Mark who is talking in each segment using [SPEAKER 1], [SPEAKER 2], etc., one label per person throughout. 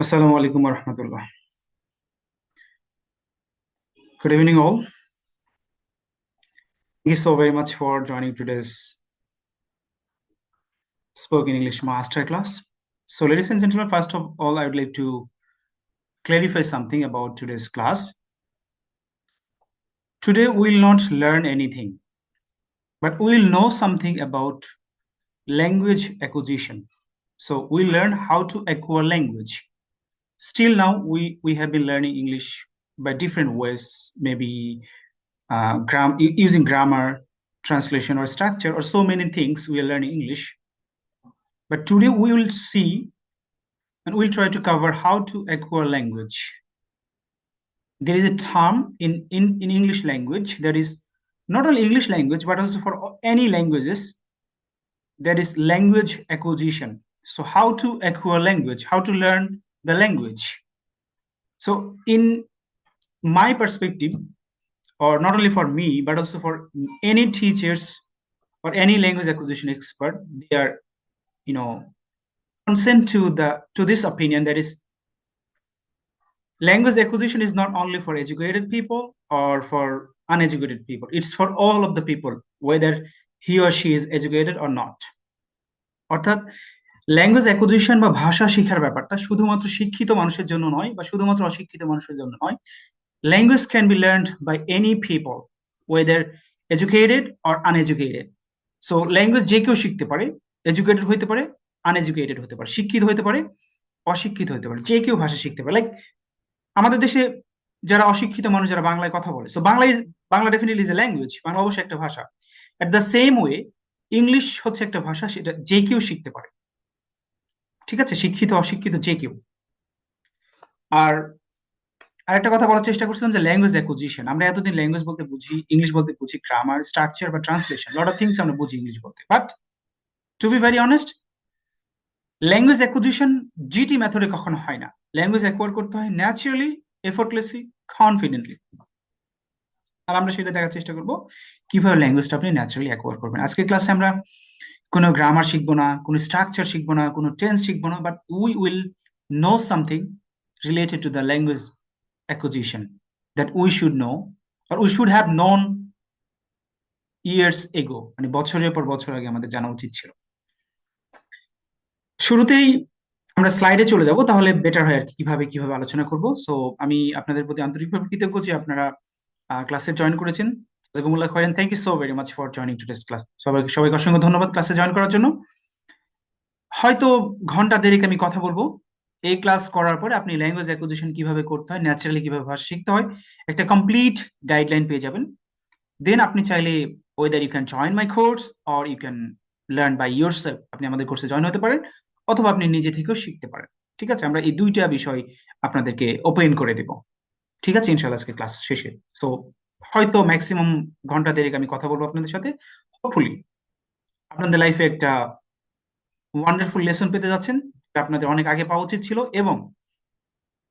[SPEAKER 1] Assalamu alaikum warahmatullah. Good evening, all. Thank you so very much for joining today's spoken English masterclass. So, ladies and gentlemen, first of all, I would like to clarify something about today's class. Today, we will not learn anything, but we will know something about language acquisition. So, we learn how to acquire language. Still now, we have been learning English by different ways, maybe using grammar, translation, or structure, or so many things we are learning English. But today we will see and we'll try to cover how to acquire language. There is a term in English language that is not only English language, but also for any languages, that is language acquisition. So how to acquire language, how to learn the language. So in my perspective, or not only for me, but also for any teachers or any language acquisition expert, they are, consent to this opinion, that is language acquisition is not only for educated people or for uneducated people. It's for all of the people, whether he or she is educated or not. অর্থাৎ language acquisition বা ভাষা শেখার ব্যাপারটা শুধুমাত্র শিক্ষিত মানুষের জন্য নয় বা শুধুমাত্র অশিক্ষিত মানুষের জন্য নয়। Language can be learned by any people, whether educated or uneducated. So language যে কেউ শিখতে পারে, এডুকেটেড হতে পারে, আনএডুকেটেড হতে পারে, শিক্ষিত হতে পারে, অশিক্ষিত হতে পারে, যে কেউ ভাষা শিখতে পারে। লাইক আমাদের দেশে যারা অশিক্ষিত মানুষ যারা বাংলায় কথা বলে, so Bangla definitely is a language, Bangla অবশ্যই একটা ভাষা। এট দ্য সেম ওয়ে ইংলিশ হচ্ছে একটা ভাষা, সেটা যে কেউ শিখতে পারে। ঠিক আছে, শিক্ষিত অশিক্ষিত যে কেউ। আর আরেকটা কথা বলার চেষ্টা করছিলাম যে ল্যাঙ্গুয়েজ অ্যাকুইজিশন, আমরা এতদিন ল্যাঙ্গুয়েজ বলতে বুঝি, ইংলিশ বলতে বুঝি গ্রামার, স্ট্রাকচার বা ট্রান্সলেশন, লট অফ থিংস আমরা বুঝি ইংলিশ বলতে। But to be very honest, language acquisition GT মেথডে কখনো হয় না। ল্যাঙ্গুয়েজ অ্যাকোয়ার করতে হয় ন্যাচারালি, এফোর্টলেসলি, কনফিডেন্টলি। আর আমরা সেটা দেখার চেষ্টা করব কিভাবে ল্যাঙ্গুয়েজটা আপনি ন্যাচারালি অ্যাকোয়ার করবেন। আজকের ক্লাসে আমরা কোনো গ্রামার শিখবো না, কোনো স্ট্রাকচার শিখবো না, কোনো টেন্স শিখবো না, but we will no something related to the language acquisition that we should know or we should have known years ago, মানে বছরের পর বছর আগে আমাদের জানা উচিত ছিল। শুরুতেই আমরা স্লাইডে চলে যাব, তাহলে বেটার হয় আর কি, কিভাবে কিভাবে আলোচনা করব। সো আমি আপনাদের প্রতি আন্তরিকভাবে কৃতজ্ঞ যে আপনারা ক্লাসে জয়েন করেছেন। জাযাকুমুল্লাহ খাইরান, thank you so very much for joining today's class. সবাইকে অসংখ্য ধন্যবাদ ক্লাসে জয়েন করার জন্য। হয়তো ঘন্টা দেরিক আমি কথা বলবো। এই ক্লাস করার পরে আপনি ল্যাঙ্গুয়েজ অ্যাকুইজিশন কিভাবে করতে হয়, ন্যাচারালি কিভাবে ভাষা শিখতে হয়, একটা কমপ্লিট গাইডলাইন পেয়ে যাবেন। দেন আপনি চাইলে whether you can join my course or you can learn by yourself, আপনি আমাদের কোর্সে জয়েন হতে পারেন, অথবা আপনি নিজে থেকেও শিখতে পারেন। ঠিক আছে, আমরা এই দুইটা বিষয় আপনাদেরকে ওপেন করে দেব। ঠিক আছে, ইনশাআল্লাহ আজকে ক্লাস শেষে। তো হয়তো ম্যাক্সিমাম ঘন্টা দেরিক আমি কথা বলবো আপনাদের সাথে। হোপফুলি আপনাদের লাইফে একটা ওয়ান্ডারফুল লেসন পেতে যাচ্ছেন, আপনাদের অনেক আগে পাওয়া উচিত ছিল, এবং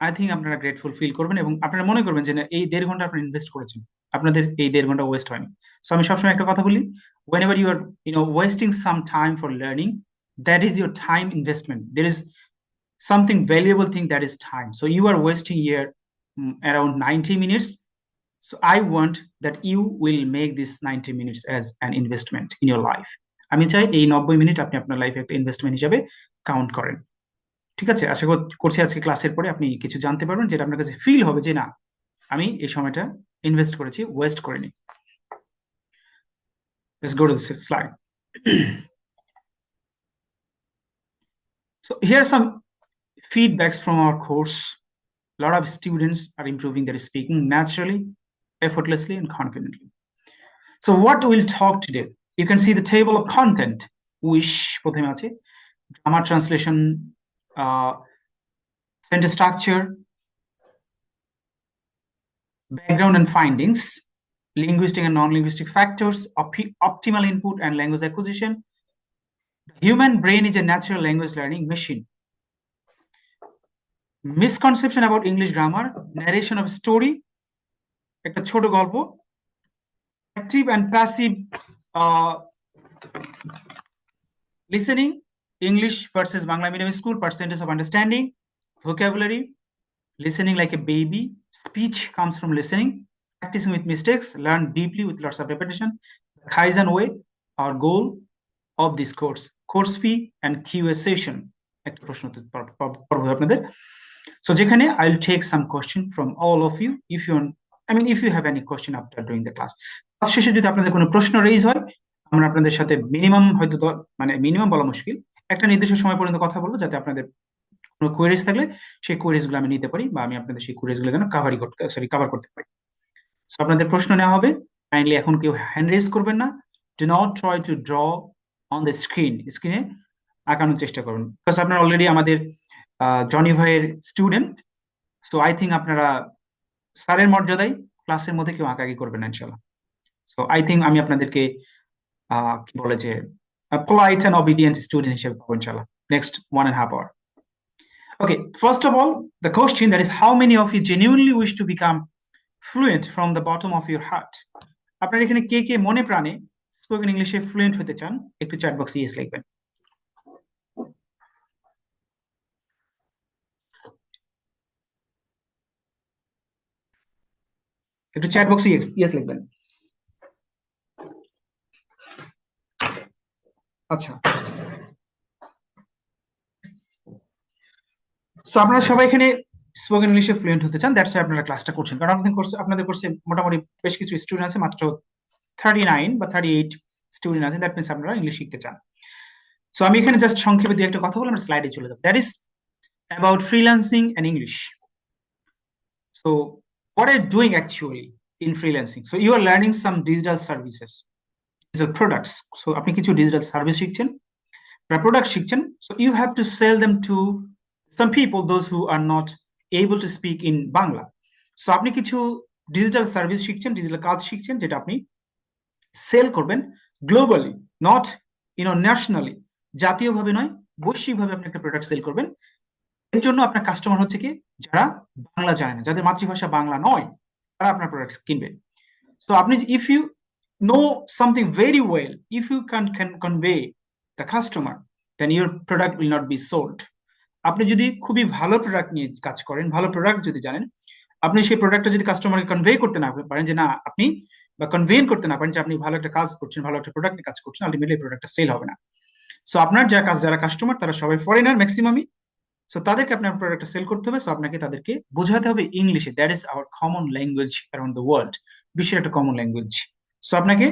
[SPEAKER 1] আই থিঙ্ক আপনারা গ্রেটফুল ফিল করবেন এবং আপনারা মনে করবেন যে না, এই 1.5 ঘন্টা আপনি ইনভেস্ট করেছেন, আপনাদের এই 1.5 ঘন্টা ওয়েস্ট হয়নি। সো আমি সবসময় একটা কথা বলি, whenever you are wasting some time for learning, that is your time investment. There is something valuable thing, that is time. So you are wasting here around 90 minutes. So I want that you will make this 90 minutes as an investment in your life. আমি চাই এই 90 minute আপনি আপনার লাইফে একটা investment হিসাবে count করেন। ঠিক আছে, আশা করছি আজকে ক্লাসের পরে আপনি কিছু জানতে পারবেন, যেটা আপনার কাছে ফিল হবে যে না, আমি এই সময়টা ইনভেস্ট করেছি, ওয়েস্ট করিনি। Let's go to the slide. So here are some feedbacks from our course. A lot of students are improving their speaking naturally, effortlessly, and confidently. So what we'll talk today, you can see the table of content, which প্রথমে আছে grammar, translation, sentence structure, background and findings, linguistic and non-linguistic factors, optimal input and language acquisition. The human brain is a natural language learning machine. Misconception about English grammar, narration of story, একটা ছোট গল্প, active and passive listening, English versus Bangla medium school, percentage of understanding, vocabulary, listening like a baby. Speech comes from listening. Practicing with mistakes, learn deeply with lots of repetition. Kaizen way, our goal of this course fee and QA session. একটা প্রশ্ন পড়বো আপনাদের। So যেখানে I'll take some question from all of you if you want, I mean if you have any question after doing the class. Class শেষে যদি আপনাদের কোনো প্রশ্ন রেইজ হয়, আমরা আপনাদের সাথে মিনিমাম হয়তো মানে মিনিমাম বলা মুশকিল, একটা নির্দিষ্ট সময় পর্যন্ত কথা বলবো, যাতে আপনাদের কোনো কোয়েরিজ থাকলে সেই কোয়েরিজ গুলো আমি নিতে পারি, বা আমি আপনাদের সেই কোয়েরিজ গুলো যেন কভার করতে পারি। আপনাদের প্রশ্ন নেওয়া হবে। কাইন্ডলি এখন কেউ হ্যান্ড রেজ করবেন না। Do not try to draw on the স্ক্রিনে আঁকানোর চেষ্টা করুন, বিকজ আপনারা অলরেডি আমাদের জনি ভাইয়ের স্টুডেন্ট। সো আই থিঙ্ক আপনারা স্যারের মর্যাদায় ক্লাসের মধ্যে কেউ আঁকাকি করবেন না ইনশাল্লাহ। সো আই থিঙ্ক আমি আপনাদেরকে কি বলে যে polite and obedient স্টুডেন্ট হিসেবে পাবো ইনশাল্লাহ next 1.5 hour. Okay, first of all, the question that is, how many of you genuinely wish to become fluent from the bottom of your heart? আপনারা এখানে কে কে মনে প্রাণে স্পোকেন ইংলিশে ফ্লুয়েন্ট হতে চান, একটু চ্যাট বক্সে ইয়েস লিখবেন। একটু চ্যাট বক্সে ইয়েস লিখবেন। আচ্ছা, সো আপনারা সবাই এখানে স্পোকেন ইংলিশে ফ্লুয়েন্ট হতে চান, দ্যাটস আপনারা ক্লাসটা করছেন, কারণ আপনাদের কোর্সে মোটামুটি বেশ কিছু স্টুডেন্ট আছে, মাত্র 39 বা 38 স্টুডেন্ট আছে, দ্যাট মিনস আপনারা ইংলিশ শিখতে চান। সো আমি এখানে জাস্ট সংক্ষেপে দিয়ে একটা কথা বলে আমরা স্লাইডে চলে যাব। That is about freelancing and English. So what are you doing actually in freelancing? So you are learning some digital services, digital products. So আপনি কিছু ডিজিটাল সার্ভিস শিখছেন বা প্রোডাক্ট শিখছেন। So you have to sell them to some people, those who are not able to speak in Bangla. So আপনি কিছু digital service শিখছেন, digital কাজ শিখছেন, যেটা আপনি সেল করবেন গ্লোবালি, নট ন্যাশনালি, জাতীয়ভাবে নয়, বৈশ্বিকভাবে আপনি একটা প্রোডাক্ট সেল করবেন। এর জন্য আপনার কাস্টমার হচ্ছে কি, যারা বাংলা জানে না, যাদের মাতৃভাষা বাংলা নয়, তারা আপনার প্রোডাক্ট কিনবে। তো আপনি if you know something very well, if you can convey the customer, then your product will not be sold. আপনি যদি খুবই ভালো প্রোডাক্ট নিয়ে কাজ করেন, ভালো প্রোডাক্ট যদি জানেন, আপনি সেই প্রোডাক্টটা যদি কাস্টমারকে কনভে করতে না পারেন যে না আপনি, বা কনভেন করতে না পারেন যে আপনি ভালো একটা কাজ করছেন, ভালো একটা প্রোডাক্ট নিয়ে কাজ করছেন, আলটিমেটলি প্রোডাক্টটা সেল হবে না। সো আপনার যারা কাস্টমার, তারা সবাই ফরেনার ম্যাক্সিমামই। সো তাদেরকে আপনার প্রোডাক্টটা সেল করতে হবে। সো আপনাকে তাদেরকে বোঝাতে হবে ইংলিশে। That is our common language around the world, বিশ্বের একটা কমন ল্যাঙ্গুয়েজ। সো আপনাকে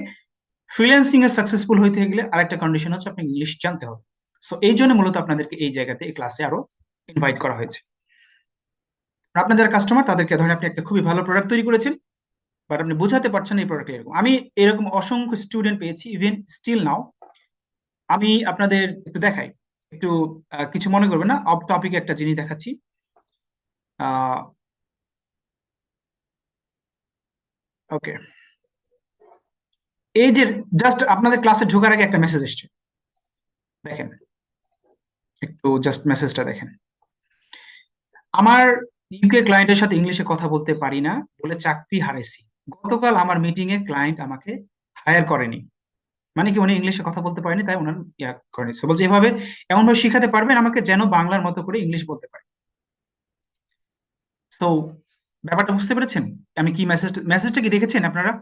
[SPEAKER 1] ফ্রিল্যান্সিং এ সাকসেসফুল হইতে গেলে আরেকটা কন্ডিশন হচ্ছে আপনি ইংলিশ জানতে হবে। সো এই জন্য মূলত আপনাদেরকে এই জায়গাতে এই ক্লাসে আরো ইনভাইট করা হয়েছে। আপনার যারা কাস্টমার, তাদেরকে ধরেন আপনি একটা খুবই ভালো প্রোডাক্ট তৈরি করেছেন, বাট আপনি বোঝাতে পারছেন এই প্রোডাক্ট এরকম। আমি এরকম অসংখ্য স্টুডেন্ট পেয়েছি, ইভেন স্টিল নাও। আমি আপনাদের একটু দেখাই, একটু কিছু মনে করবেন না, অফ টপিকে একটা জিনিস দেখাচ্ছি। ওকে, এই যে জাস্ট আপনাদের ক্লাসে ঢোকার আগে একটা মেসেজ এসছে, দেখেন একটু জাস্ট মেসেজটা দেখেন। আমার ইউকে ক্লায়েন্টের সাথে ইংলিশে কথা বলতে পারি না বলে চাকরি হারাইছি। গতকাল আমার মিটিং এ ক্লায়েন্ট আমাকে হায়ার করেনি। মানে কি, উনি ইংলিশে কথা বলতে পারেনি, তাই ওনার করেনি। সো বলছে এভাবে এমন ভাবে শিখাতে পারবেন আমাকে যেন বাংলার মতো করে ইংলিশ বলতে পারি। তো ব্যাপারটা বুঝতে পেরেছেন আমি কি মেসেজটা কি দেখেছেন আপনারা?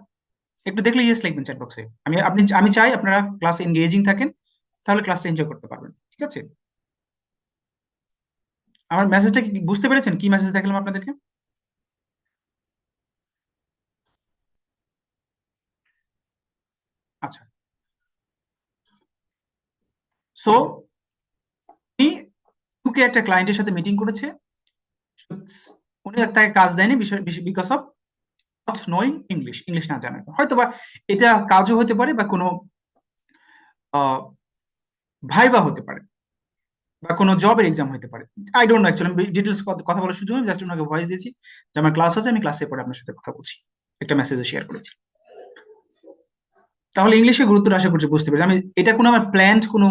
[SPEAKER 1] একটু দেখলে ইয়েস লিখবেন চ্যাট বক্সে। আমি চাই আপনারা ক্লাস এনগেজিং থাকেন, তাহলে ক্লাসটা এনজয় করতে পারবেন, ঠিক আছে? আমার মেসেজটা কি বুঝতে পেরেছেন, কি মেসেজ দেখালাম আপনাদেরকে? আচ্ছা, সো উনি ইউকে একটা ক্লায়েন্টের সাথে মিটিং করেছে, উনি তাকে কাজ দেয়নি because of not knowing English না জানার। হয়তো বা এটা কাজও হতে পারে, বা কোনো ভাইবা হতে পারে, বা কোনো জবের এক্সাম হতে পারে। I don't know actually, details কথা বলার সুযোগ জাস্ট ওনাকে ভয়েস দিয়েছি যে আমার ক্লাস আছে, আমি ক্লাসে পরে আপনার সাথে কথা বলছি, একটা মেসেজও শেয়ার করেছি। তাহলে ইংলিশে গুরুত্বটা আশা করছি বুঝতে পেরেছি। আমি এটা কোনো আমার প্ল্যান্ড কোনো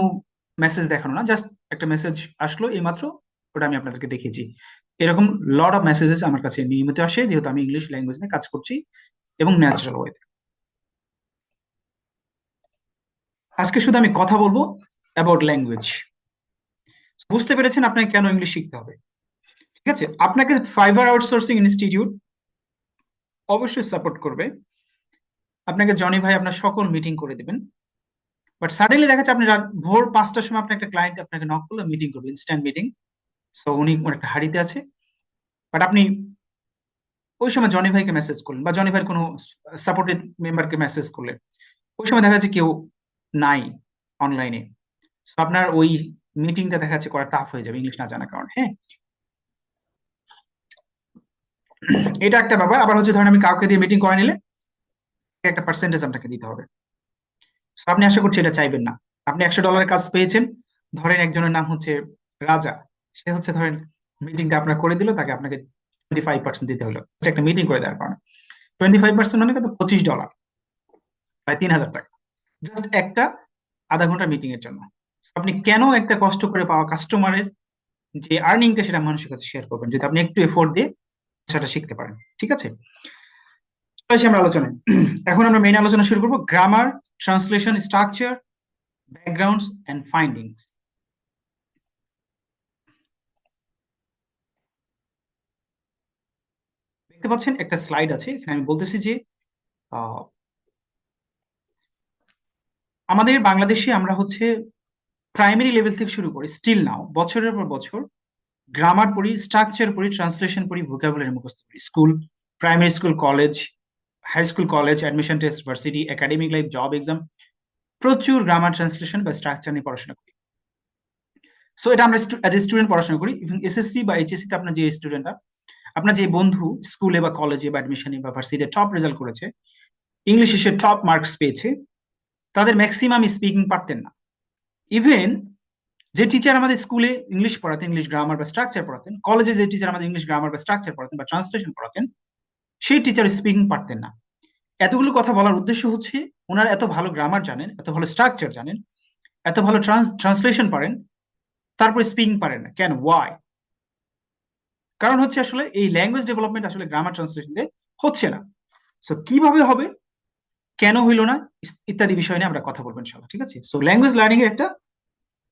[SPEAKER 1] মেসেজ দেখানো না, জাস্ট একটা মেসেজ আসলো এইমাত্র, ওটা আমি আপনাদেরকে দেখিয়েছি। এরকম লট অফ মেসেজেস আমার কাছে নিয়মিত আসে, যেহেতু আমি ইংলিশ ল্যাঙ্গুয়েজ নিয়ে কাজ করছি এবং ন্যাচারাল ওয়েতে। আজকে শুধু আমি কথা বলবো অ্যাবাউট ল্যাঙ্গুয়েজ। বুঝতে পেরেছেন আপনাকে কেন ইংলিশ শিখতে হবে? ঠিক আছে? আপনাকে ফাইবার আউটসোর্সিং ইনস্টিটিউট অবশ্যই সাপোর্ট করবে। আপনাকে জনি ভাই আপনার সকল মিটিং করে দেবেন। বাট সাডেনলি দেখা যাচ্ছে আপনি ভোর 5টার সময় আপনার একটা ক্লায়েন্ট আপনাকে নক করলো, মিটিং করবে, ইনস্ট্যান্ট মিটিং। তো উনি একটা হারিতে আছে, বাট আপনি ওই সময় জনি ভাইকে মেসেজ করলেন বা জনি ভাইয়ের কোনো সাপোর্টেড মেম্বারকে মেসেজ করলেন, ওই সময় দেখা যাচ্ছে কেউ নাই অনলাইনে, আপনার ওই মিটিংটা দেখা যাচ্ছে করা টাফ হয়ে যাবে ইংলিশ না জানার কারণে। হ্যাঁ, এটা একটা ব্যাপার। আবার হচ্ছে ধরেন আমি কাউকে দিয়ে মিটিং করে নিলে একটা পার্সেন্টেজ আপনাকে দিতে হবে। তো আপনি আশা করছি এটা চাইবেন না। আপনি $100 কাজ পেয়েছেন, ধরেন একজনের নাম হচ্ছে রাজা, সে হচ্ছে ধরেন মিটিংটা আপনার করে দিল, তাকে আপনাকে 25% দিতে হলো একটা মিটিং করে দেওয়ার কারণে। 25% মানে কত? $25, প্রায় 3,000 টাকা, জাস্ট একটা আধা ঘন্টা মিটিং এর জন্য। আপনি কেন একটা কষ্ট করে পাওয়া কাস্টমারের যে আর্নিংটা সেটা মানুষের কাছে শেয়ার করবেন, যদি আপনি একটু এফোর্ট দিয়ে সেটা শিখতে পারেন। ঠিক আছে, চলে আসি আমরা আলোচনায়। এখন আমরা মেইন আলোচনা শুরু করবো, grammar, translation, structure, backgrounds and findings. দেখতে পাচ্ছেন একটা স্লাইড আছে, এখানে আমি বলতেছি যে আহ, আমাদের বাংলাদেশে আমরা হচ্ছে প্রাইমারি লেভেল থেকে শুরু করি, স্টিল নাও বছরের পর বছর গ্রামার পড়ি, স্ট্রাকচার পড়ি, ট্রান্সলেশন পড়ি, ভোকাবুলারি মুখস্থ করি। School, primary school, college, high school, college, admission test, varsity, academic life, job exam, প্রচুর গ্রামার, ট্রান্সলেশন বা স্ট্রাকচার নিয়ে পড়াশোনা করি। সো এটা আমরা অ্যাজ এ স্টুডেন্ট পড়াশোনা করি। ইভেন এসএসসি বা এইচএসসি তে আপনার যে স্টুডেন্টরা, আপনার যে বন্ধু স্কুলে বা কলেজে বা অ্যাডমিশনে বা ভার্সিটিতে টপ রেজাল্ট করেছে, ইংলিশে সে টপ মার্কস পেয়েছে, তাদের ম্যাক্সিমাম স্পিকিং পারতেন না। ইভেন যে টিচার আমাদের স্কুলে ইংলিশ পড়াতেন, ইংলিশ গ্রামার বা স্ট্রাকচার পড়াতেন, কলেজে যে টিচার আমাদের ইংলিশ গ্রামার বা স্ট্রাকচার পড়াতেন বা ট্রান্সলেশন পড়াতেন, সেই টিচার স্পিকিং পারতেন না। এতগুলো কথা বলার উদ্দেশ্য হচ্ছে ওনারা এত ভালো গ্রামার জানেন, এত ভালো স্ট্রাকচার জানেন, এত ভালো ট্রান্সলেশন পারেন, তারপর স্পিকিং পারেন না। কেন? ওয়াই? কারণ হচ্ছে আসলে এই ল্যাঙ্গুয়েজ ডেভেলপমেন্ট আসলে গ্রামার ট্রান্সলেশন দিয়ে হচ্ছে না। সো কিভাবে হবে, কেন হইলো না, ইত্যাদি বিষয় নিয়ে আমরা কথা বলবো ইনশাআল্লাহ। ঠিক আছে, সো ল্যাঙ্গুয়েজ লার্নিং এর একটা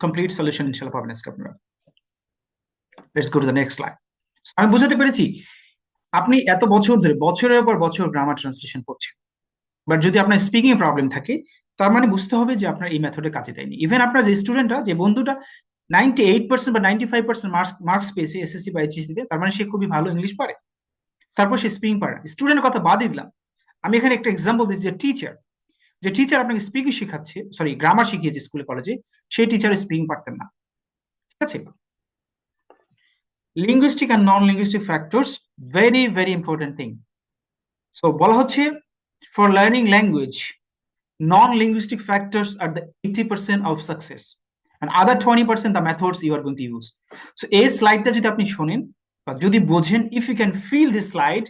[SPEAKER 1] কমপ্লিট সলিউশন ইনশাআল্লাহ পাবেন আজকে আপনারা। Let's go to the next slide. আমি বুঝাতে পেরেছি? আপনি এত বছর ধরে বছরের পর বছর গ্রামার ট্রান্সলেশন করছেন, বাট যদি আপনার স্পিকিং এ প্রবলেম থাকে, তার মানে বুঝতে হবে যে আপনার এই মেথডে কাজে দেয়নি। ইভেন আপনার যে স্টুডেন্টটা, যে বন্ধুটা 98% বা 95% মার্কস পেয়েছে এসএসসি বা এইচএসসি তে, তার মানে সে খুবই ভালো ইংলিশ পারে, তারপর সে স্পিকিং পারে না। স্টুডেন্টের কথা বাদই দিলাম, আমি এখানে একটা এক্সাম্পল দিচ্ছি, যে টিচার আপনাকে স্পিকিং শেখাচ্ছে, সরি গ্রামার শিখিয়েছে স্কুলে কলেজে, সেই টিচার স্পিকিং পারতেন না। ঠিক আছে, linguistic and non linguistic factors, very very important thing. তো বলা হচ্ছে for learning language, non-linguistic factors are the 80% of success and other 20% the methods you are going to use. So এই স্লাইডটা যদি আপনি শোনেন বা যদি বোঝেন, if you can feel this slide,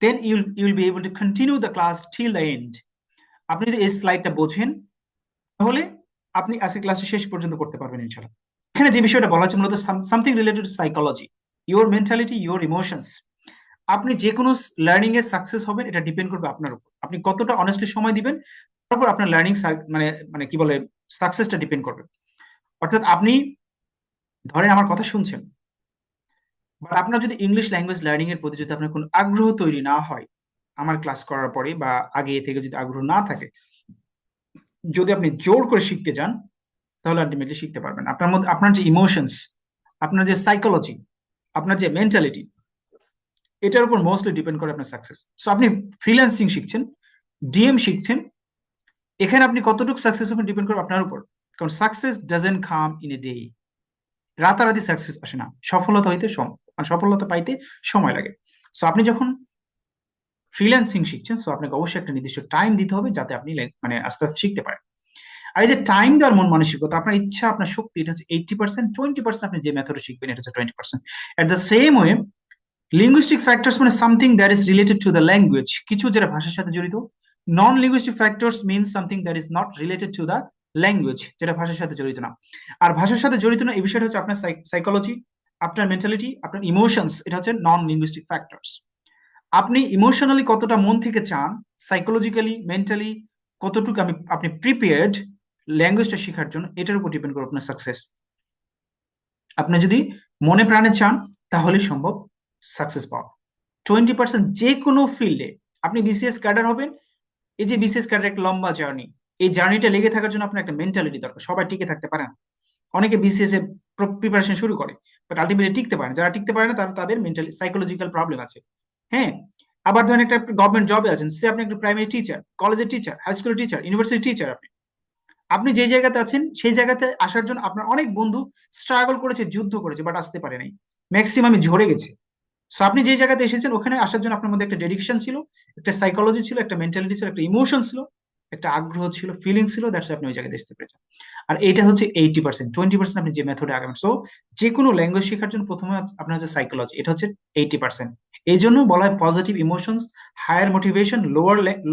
[SPEAKER 1] then you'll be able to continue the class till the end. আপনি যদি এই স্লাইডটা বোঝেন, তাহলে আপনি আজকে ক্লাসে শেষ পর্যন্ত করতে পারবেন ইনশাআল্লাহ। এখানে যে বিষয়টা বলা হচ্ছে মূলত something related to psychology, your mentality, your emotions. আপনি যে কোনো লার্নিং এর সাকসেস হবেন, এটা ডিপেন্ড করবে আপনার উপর, আপনি কতটা অনেস্টলি সময় দিবেন, তারপর আপনার লার্নিং মানে মানে কি বলে সাকসেসটা ডিপেন্ড করবে। অর্থাৎ আপনি ধরেন আমার কথা শুনছেন, বাট আপনার যদি ইংলিশ ল্যাঙ্গুয়েজ লার্নিং এর প্রতি যদি আপনার কোনো আগ্রহ তৈরি না হয়, আমার ক্লাস করার পরে বা আগে থেকে যদি আগ্রহ না থাকে, যদি আপনি জোর করে শিখতে যান, তাহলে আলটিমেটলি শিখতে পারবেন। আপনার মধ্যে আপনার যে ইমোশনস, আপনার যে সাইকোলজি, আপনার যে মেন্টালিটি, এটার উপর মোস্টলি ডিপেন্ড করে আপনার সাকসেস। সো আপনি ফ্রিল্যান্সিং শিখছেন, ডিএম শিখছেন, এখানে আপনি কতটুকু সাকসেস হবেন ডিপেন্ড করবে আপনার উপর। কারণ success doesn't come in a day, রাতারাতি সাকসেস আসে না, সফলতা হইতে সফলতা পাইতে সময় লাগে। সো আপনি যখন ফ্রিল্যান্সিং শিখছেন, সো আপনাকে অবশ্যই একটা নির্দিষ্ট টাইম দিতে হবে, যাতে আপনি মানে আস্তে আস্তে শিখতে পারেন। আর এই যে টাইম দেওয়ার মন মানসিকতা, আপনার ইচ্ছা, আপনার শক্তি, এটা হচ্ছে 80%, 20% আপনি যে মেথডে শিখবেন এটা হচ্ছে 20%। At the same way, linguistic factors মানে something that is related to the language, কিছু যেটা ভাষার সাথে জড়িত। Non linguistic factors means something that is not related to the language, যেটা ভাষার সাথে জড়িত না। আর ভাষার সাথে জড়িত না এই বিষয়টা হচ্ছে আপনার সাইকোলজি, আপনার মেন্টালিটি, আপনার ইমোশনস, এটা হচ্ছে নন লিঙ্গুইস্টিক ফ্যাক্টরস। আপনি ইমোশনালি কতটা মন থেকে চান, সাইকোলজিক্যালি, মেন্টালি কতটুকু আপনি প্রিপেয়ার্ড ল্যাঙ্গুয়েজটা শেখার জন্য, এটার উপর ডিপেন্ড করে আপনার সাকসেস। আপনি যদি মনে প্রাণে চান তাহলে সম্ভব সাকসেস পাওয়া। 20% যে কোনো ফিল্ডে আপনি বিসিএস ক্যাডার হবেন। এই যে বিসিএস ক্যাডার একটা লম্বা জার্নি, এই জার্নিটা লেগে থাকার জন্য আপনার একটা মেন্টালিটি দরকার। সবাই টিকে থাকতে পারে না। অনেকে বিসিএস এর প্রিপারেশন শুরু করে, বাট আলটিমেটলি টিকতে পারে না। যারা টিকতে পারে না তারা তাদের মেন্টালি সাইকোলজিক্যাল প্রবলেম আছে। হ্যাঁ, আবার ধরেন একটা গভর্নমেন্ট জবে আছেন, সে আপনি একটা প্রাইমারি টিচার, কলেজের টিচার, হাই স্কুলের টিচার, ইউনিভার্সিটি টিচার। আপনি আপনি যে জায়গাতে আছেন সেই জায়গাতে আসার জন্য আপনার অনেক বন্ধু স্ট্রাগল করেছে, যুদ্ধ করেছে, বাট আসতে পারে নাই, ম্যাক্সিমামই ঝরে গেছে। সো আপনি যে জায়গাতে এসেছেন ওখানে আসার জন্য আপনার মধ্যে একটা ডেডিকেশন ছিল, একটা সাইকোলজি ছিল, একটা মেন্টালিটি ছিল, একটা ইমোশন ছিল, একটা আগ্রহ ছিল, ফিলিং ছিল, দ্যাটস আপনি ওই জায়গাতে আসতে পেরেছেন। আর এটা হচ্ছে 80%। 20% আপনি যে মেথডে আগাবেন। সো যে কোনো ল্যাঙ্গুয়েজ শেখার জন্য প্রথমে আপনার হচ্ছে সাইকোলজি, এটা হচ্ছে 80%। এই জন্য বলা হয় positive emotions, higher motivation,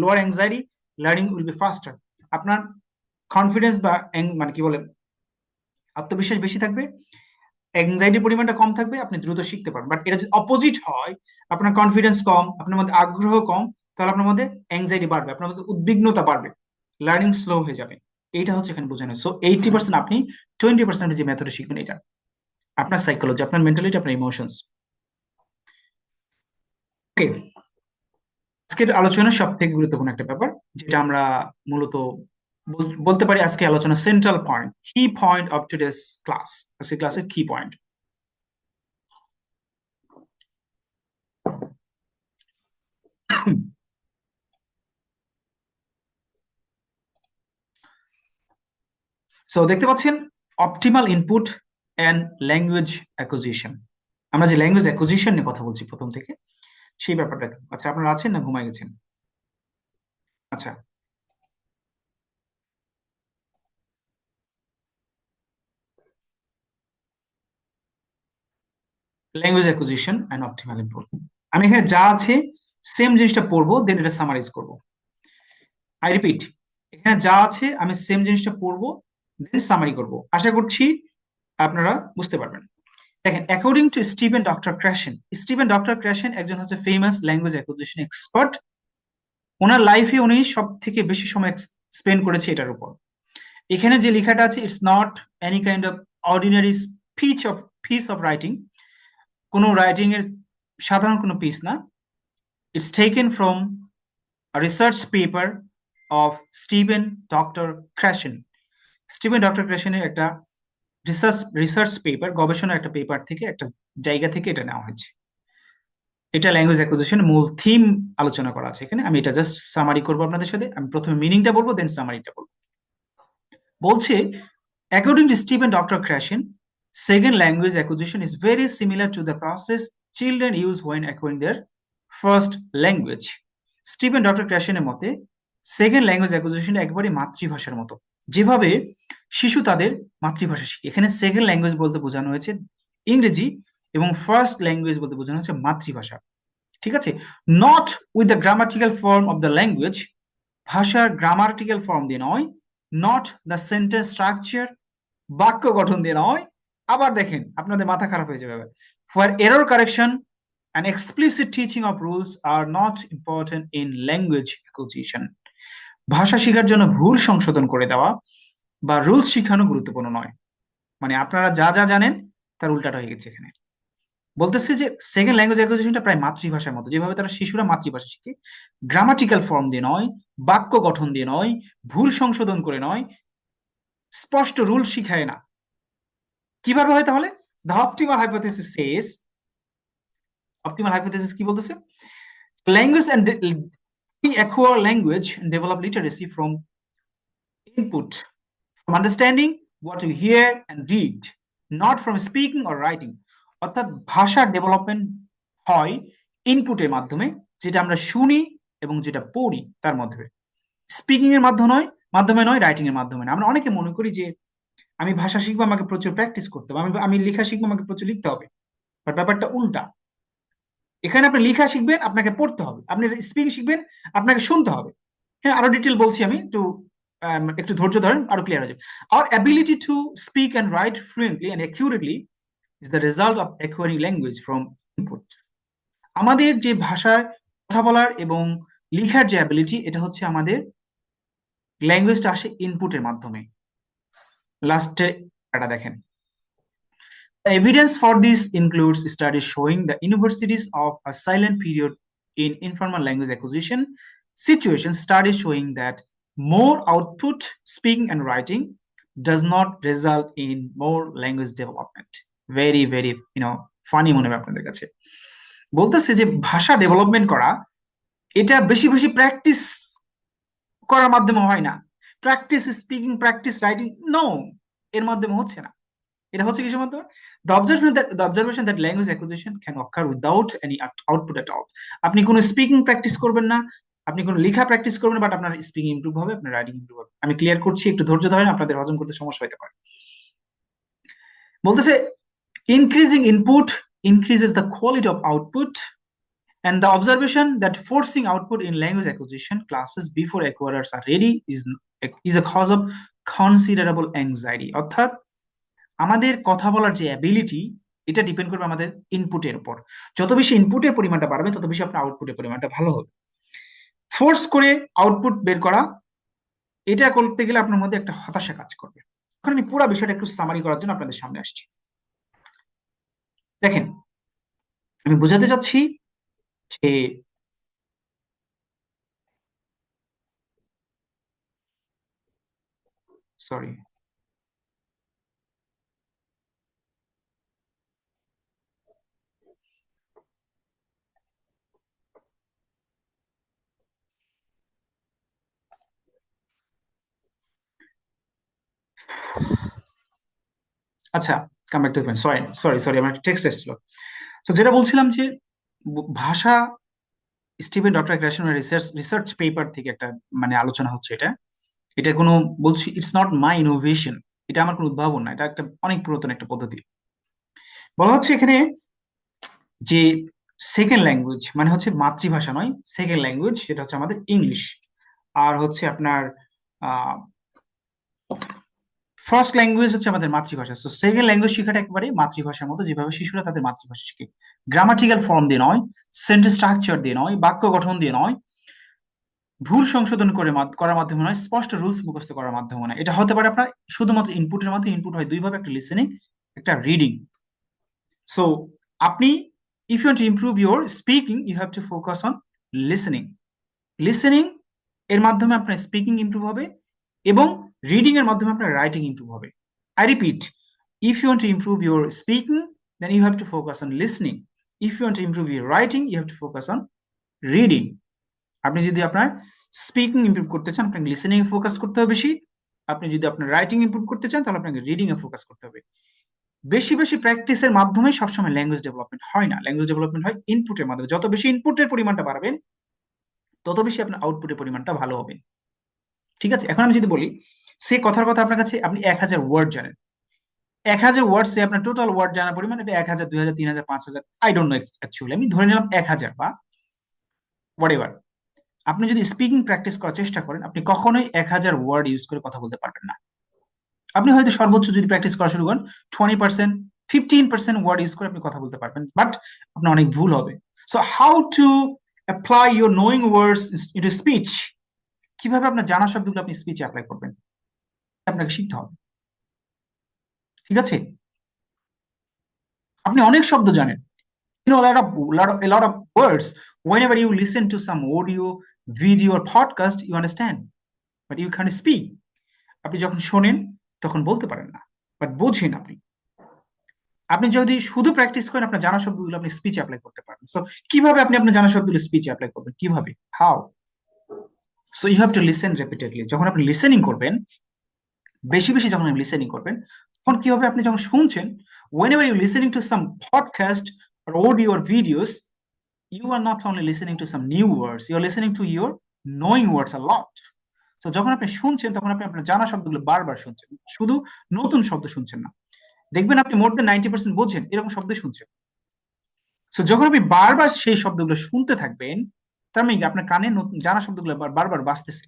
[SPEAKER 1] lower anxiety, learning will be faster. আপনার কনফিডেন্স বা মানে কি বলে, আত্মবিশ্বাস বেশি থাকবে, অ্যাংজাইটির পরিমাণটা কম থাকবে, আপনি দ্রুত শিখতে পারবেন। বাট এটা যদি অপোজিট হয়, আপনার কনফিডেন্স কম, আপনার মধ্যে আগ্রহ কম, তাহলে আপনার মধ্যে অ্যাংজাইটি বাড়বে, আপনার মধ্যে উদ্বিগ্নতা বাড়বে, লার্নিং স্লো হয়ে যাবে। এইটা হচ্ছে এখানে বোঝানো। সো 80% আপনি, 20% যে মেথডে শিখবেন এটা আপনার সাইকোলজি, আপনার মেন্টালিটি, আপনার ইমোশনস। ওকে, আজকের আলোচনার সব থেকে গুরুত্বপূর্ণ একটা ব্যাপার, যেটা আমরা মূলত বলতে পারি আজকে আলোচনা সেন্ট্রাল পয়েন্ট, কি পয়েন্ট অফ টুডেস ক্লাস, আজকে ক্লাসের কি পয়েন্ট। সো দেখতে পাচ্ছেন optimal input and language acquisition. আমরা যে ল্যাঙ্গুয়েজ অ্যাকুজিশন নিয়ে কথা বলছি প্রথম থেকে, সেই ব্যাপারটা। আচ্ছা, আপনারা আছেন না ঘুমায় গেছেন? আচ্ছা, language acquisition and optimal input. আমি এখানে যা আছে সেম জিনিসটা পড়বো, দেন এটা সামারাইজ করবো। আই রিপিট, এখানে যা আছে আমি সেম জিনিসটা পড়বো, দেন সামারি করবো। আশা করছি আপনারা বুঝতে পারবেন। দেখেন, according to Steven doctor Krashen, Steven doctor Krashen একজন হচ্ছে ফেমাস ল্যাঙ্গুয়েজ অ্যাকুজিশন এক্সপার্ট। ওনার লাইফে উনি সব থেকে বেশি সময় স্পেন্ড করেছে এটার উপর। এখানে যে লেখাটা আছে, it's not any kind of ordinary piece of writing, কোনো রাইটিং এর সাধারণ কোনো পিস না। It's taken from research paper of Steven doctor Krashen. Steven doctor ক্র্যাশনের একটা রিসার্চ পেপার, গবেষণার একটা পেপার থেকে, একটা জায়গা থেকে এটা নেওয়া হয়েছে। এটা ল্যাঙ্গুয়েজ অ্যাকুইজিশন মূল থিম আলোচনা করা আছে এখানে। আমি এটা জাস্ট সামারি করবো আপনাদের সাথে। আমি প্রথমে মিনিংটা বলবো, দেন সামারিটা বলবো। বলছে, according to Stephen Dr. Krashen, second language acquisition is very similar to the process children use when acquiring their first language. Steven doctor ক্র্যাশনের মতে সেকেন্ড ল্যাঙ্গুয়েজ অ্যাকুইজিশন একবারে মাতৃভাষার মতো, যেভাবে শিশু তাদের মাতৃভাষা শিখে। এখানে সেকেন্ড ল্যাঙ্গুয়েজ বলতে বোঝানো হয়েছে ইংরেজি, এবং ফার্স্ট ল্যাঙ্গুয়েজ বলতে বোঝানো হচ্ছে মাতৃভাষা। ঠিক আছে, not with the grammatical form of the language, ভাষার গ্রামাটিক্যাল ফর্ম দিয়ে নয়, নট দ্য সেন্টেন্স স্ট্রাকচার, বাক্য গঠন দিয়ে নয়। আবার দেখেন, আপনাদের মাথা খারাপ হয়ে যাবে। For error correction and explicit teaching of rules are not important in language acquisition. ভাষা শেখার জন্য ভুল সংশোধন করে দেওয়া বা রুলস শেখানো গুরুত্বপূর্ণ নয়। মানে আপনারা যা যা জানেন তার উল্টাটা হয়ে গেছে এখানে। বলতেছে যে সেকেন্ড ল্যাঙ্গুয়েজ অ্যাকুইজিশনটা প্রায় মাতৃভাষার মতো, যেভাবে তারা শিশুরা মাতৃভাষা শিখে, গ্রামাটিক্যাল ফর্ম দিয়ে নয়, বাক্য গঠন দিয়ে নয়, ভুল সংশোধন করে নয়, স্পষ্ট রুল শিখায় না। কিভাবে হয় তাহলে? The optimal hypothesis says, optimal hypothesis কি বলতেছে? Language and acquire language and develop literacy from input, from understanding what you hear and read, not from speaking or writing. অর্থাৎ ভাষার ডেভেলপমেন্ট হয় ইনপুটের মাধ্যমে, যেটা আমরা শুনি এবং যেটা পড়ি তার মধ্যে। স্পিকিং এর মাধ্যমে নয়, রাইটিং এর মাধ্যমে না। আমরা অনেকে মনে করি যে আমি ভাষা শিখবো, আমাকে প্রচুর প্র্যাকটিস করতে হবে, আমি লেখা শিখবো, আমাকে প্রচুর লিখতে হবে। বাট ব্যাপারটা উল্টা। এখানে আপনি লেখা শিখবেন, আপনাকে পড়তে হবে। আপনি স্পিকিং শিখবেন, আপনাকে শুনতে হবে। হ্যাঁ, আরো ডিটেল বলছি আমি, একটু ধৈর্য ধরেন, আরো ক্লিয়ার হয়ে যাবে। Our ability to speak and write fluently and accurately is the result of acquiring language from input. আমাদের যে ভাষায় কথা বলার এবং লেখার যে অ্যাবিলিটি, এটা হচ্ছে আমাদের ল্যাঙ্গুয়েজটা আসে ইনপুটের মাধ্যমে। লাস্টে এটা দেখেন, Evidence for this includes studies showing the universities of a silent period in informal language acquisition situations, studies showing that more output, speaking and writing, does not result in more language development. Very, very, funny মনে হবে আপনাদের কাছে। বলতেছে যে ভাষা development করা এটা বেশি বেশি প্র্যাকটিস করার মাধ্যমে হয় না। Practice speaking, practice writing, no, এর মাধ্যমে হচ্ছে না। এটা হচ্ছে কিসের মাধ্যমে? The observation that language acquisition can occur without any output at all. আপনি কোনো স্পিকিং প্র্যাকটিস করবেন না, আপনি কোনো লেখা প্র্যাকটিস করবেন না, বাট আপনার স্পিকিং ইমপ্রুভ হবে, আপনার রাইটিং ইমপ্রুভ হবে। আমি ক্লিয়ার করছি, একটু ধৈর্য ধরেন, আপনাদের হজম করতে সমস্যা হতে পারে। বলতেছে increasing input increases the quality of output, and the observation that forcing output in language acquisition classes before acquirers are ready is a cause of considerable anxiety. অর্থাৎ আমাদের কথা বলার যে অ্যাবিলিটি, এটা ডিপেন্ড করবে আমাদের ইনপুটের উপর। যত বেশি ইনপুটের পরিমাণটা বাড়বে, তত বেশি আপনার আউটপুটের পরিমাণটা ভালো হবে। ফোর্স করে আউটপুট বের করা, এটা করতে গেলে আপনার মধ্যে একটা হতাশা কাজ করবে। এখন আমি পুরো বিষয়টা একটু সামারি করার জন্য আপনাদের সামনে আসছি। দেখেন, আমি বোঝাতে চাচ্ছি যে সরি, আচ্ছা, come back to point. Sorry sorry sorry, আমার একটা টেক্সট এসেছিল। তো যেটা বলছিলাম যে ভাষা, স্টিভেন ডক্টর গ্র্যাশনের রিসার্চ পেপার থেকে একটা আলোচনা হচ্ছে এটা। এটা কোনো, বলছি, ইটস নট মাই ইনোভেশন, এটা আমার কোনো উদ্ভাবন না, এটা একটা অনেক পুরাতন একটা পদ্ধতি। বলা হচ্ছে এখানে যে সেকেন্ড ল্যাঙ্গুয়েজ মানে হচ্ছে মাতৃভাষা নয়, সেকেন্ড ল্যাঙ্গুয়েজ সেটা হচ্ছে আমাদের ইংলিশ, আর হচ্ছে আপনার ফার্স্ট ল্যাঙ্গুয়েজ হচ্ছে আমাদের মাতৃভাষা। তো সেকেন্ড ল্যাঙ্গুয়েজ শেখাটা একবারে মাতৃভাষার মতো, যেভাবে শিশুরা তাদের মাতৃভাষা শিখে, গ্রামাটিক্যাল ফর্ম দিয়ে নয়, সেন্টেন্স স্ট্রাকচার দিয়ে নয়, বাক্য গঠন দিয়ে নয়, ভুল সংশোধন করার মাধ্যমে নয়, স্পষ্ট রুলস মুখস্থ করার মাধ্যমে নয়। এটা হতে পারে আপনার শুধুমাত্র ইনপুটের মাধ্যমে। ইনপুট হয় দুই ভাবে, একটা লিসেনিং, একটা রিডিং। সো আপনি, if you want to improve your speaking, you have to focus on listening. Listening এর মাধ্যমে আপনার স্পিকিং ইমপ্রুভ হবে, এবং রিডিং এর মাধ্যমে আপনার রাইটিং ইমপ্রুভ হবে। I repeat, if you want to improve your speaking, then you have to focus on listening. If you want to improve your writing, you have to focus on reading. আপনি যদি আপনার speaking improve করতে চান, আপনাকে listening এ focus করতে হবে বেশি। আপনি যদি আপনার রাইটিং ইমপ্রুভ করতে চান, তাহলে আপনাকে রিডিং এ ফোকাস করতে হবে। বেশি বেশি প্র্যাকটিসের মাধ্যমে সবসময় ল্যাঙ্গুয়েজ ডেভেলপমেন্ট হয় না। ল্যাঙ্গুয়েজ ডেভেলপমেন্ট হয় ইনপুটের মাধ্যমে। যত বেশি ইনপুটের পরিমাণটা বাড়বেন, তত বেশি আপনার আউটপুটের পরিমাণটা ভালো হবে। ঠিক আছে, এখন আমি যদি বলি, সে কথার কথা আপনার কাছে, আপনি 1000 ওয়ার্ড জানেন, 1000 ওয়ার্ড সে আপনার টোটাল ওয়ার্ড জানার পরিমাণ, এটা 1000, 2000, 3000, 5000, আই ডোন্ট নো অ্যাকচুয়ালি, আমি ধরে নিলাম 1000 বা হোয়াট এভার। আপনি যদি স্পিকিং প্র্যাকটিস করার চেষ্টা করেন, আপনি কখনোই 1000 ওয়ার্ড ইউজ করে কথা বলতে পারবেন না। আপনি হয়তো সর্বোচ্চ যদি প্র্যাকটিস করা শুরু করেন 20%, 15% ওয়ার্ড ইউজ করে আপনি কথা বলতে পারবেন, বাট আপনার অনেক ভুল হবে। So how to apply your knowing words into speech, কিভাবে আপনার জানা শব্দগুলো আপনি স্পিচে অ্যাপ্লাই করবেন, আপনাকে শিখতে হবে। ঠিক আছে, আপনি অনেক শব্দ জানেন, you know, a lot of words. Whenever you listen to some audio, video or podcast, you understand, but you can't speak. আপনি যখন শোনেন তখন বলতে পারেন না, বাট বোঝেন আপনি। আপনি যদি শুধু প্র্যাকটিস করেন, আপনার জানা শব্দগুলো আপনি স্পিচ অ্যাপ্লাই করতে পারেন। সো কিভাবে আপনি আপনার জানা শব্দগুলো স্পিচ অ্যাপ্লাই করবেন, কিভাবে, how? So you have to listen repeatedly. যখন আপনি লিসেনিং করবেন, বেশি বেশি যখন আপনি লিসেনিং করবেন, তখন কি হবে, আপনি যখন শুনছেন, whenever you listening to some podcast or audio or videos, you are not only listening to some new words, you are listening to your knowing words a lot. So যখন আপনি শুনছেন, তখন আপনি আপনার জানা শব্দগুলো বারবার শুনছেন, শুধু নতুন শব্দ শুনছেন না। দেখবেন আপনি মোর দেন 90% বোঝেন এরকম শব্দ শুনছেন। সো যখন আপনি বারবার সেই শব্দগুলো শুনতে থাকবেন, তার মানে আপনার কানে নতুন জানা শব্দগুলো বারবার বাজতেছে।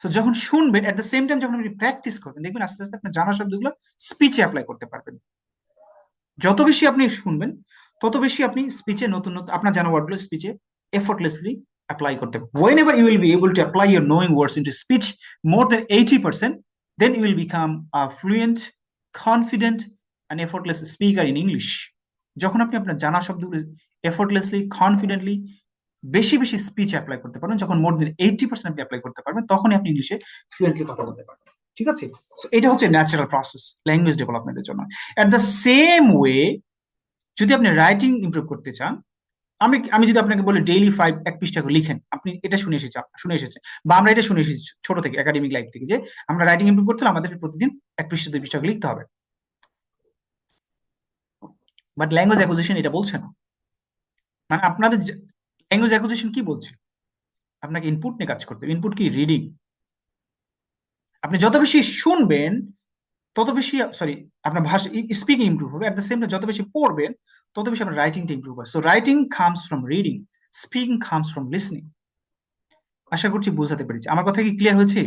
[SPEAKER 1] তো যখন শুনবেন, এট দ্য সেম টাইম যখন আপনি প্র্যাকটিস করবেন, দেখবেন আস্তে আস্তে আপনার জানা শব্দগুলো স্পিচে অ্যাপ্লাই করতে পারবেন। যত বেশি আপনি শুনবেন, তত বেশি আপনি স্পিচে নতুন নতুন আপনার জানা ওয়ার্ডগুলো স্পিচে এফোর্টলেসলি অ্যাপ্লাই করতে পারবেন। Whenever you will be able to apply your knowing words into speech more than 80%, then you will become a fluent, confident an effortless speaker in English. যখন আপনি আপনার জানা শব্দগুলো এফোর্টলেসলি, কনফিডেন্টলি বেশি বেশি স্পিচ অ্যাপ্লাই করতে পারবেন, যখন মোর দেন 80% আপনি অ্যাপ্লাই করতে পারবেন, তখনই আপনি ইংলিশে ফ্লুয়েন্টলি কথা বলতে পারবেন। ঠিক আছে? সো এটা হচ্ছে ন্যাচারাল প্রসেস ল্যাঙ্গুয়েজ ডেভেলপমেন্টের জন্য। এট দ্য সেম ওয়ে, যদি আপনি রাইটিং ইমপ্রুভ করতে চান, আমি আমি যদি আপনাকে বলি ডেইলি 1 পৃষ্ঠা করে লিখেন, আপনি এটা শুনে এসেছেন, বা আমরা এটা শুনে এসেছি ছোট থেকে, একাডেমিক লাইফ থেকে, যে আমরা রাইটিং ইমপ্রুভ করতে হলে আমাদের প্রতিদিন 1 পৃষ্ঠা 2 পৃষ্ঠা করে লিখতে হবে। বাট ল্যাঙ্গুয়েজ অ্যাকুইজিশন এটা বলছে না। মানে আপনাদের ল্যাঙ্গুয়েজ অ্যাকুইজিশন কি বলছে? আপনাকে ইনপুট নিয়ে কাজ করতে হবে। ইনপুট কি? রিডিং। আপনি যত বেশি শুনবেন, তত বেশি, সরি, আপনার ভাষা স্পিকিং ইমপ্রুভ হবে। এট দ্য সেম টাইম যত বেশি পড়বেন, তত বেশি আপনার রাইটিংটা ইমপ্রুভ হয়। So writing comes from reading, speaking comes from listening. আশা করছি বোঝাতে পেরেছি। আমার কথা কি ক্লিয়ার হয়েছে?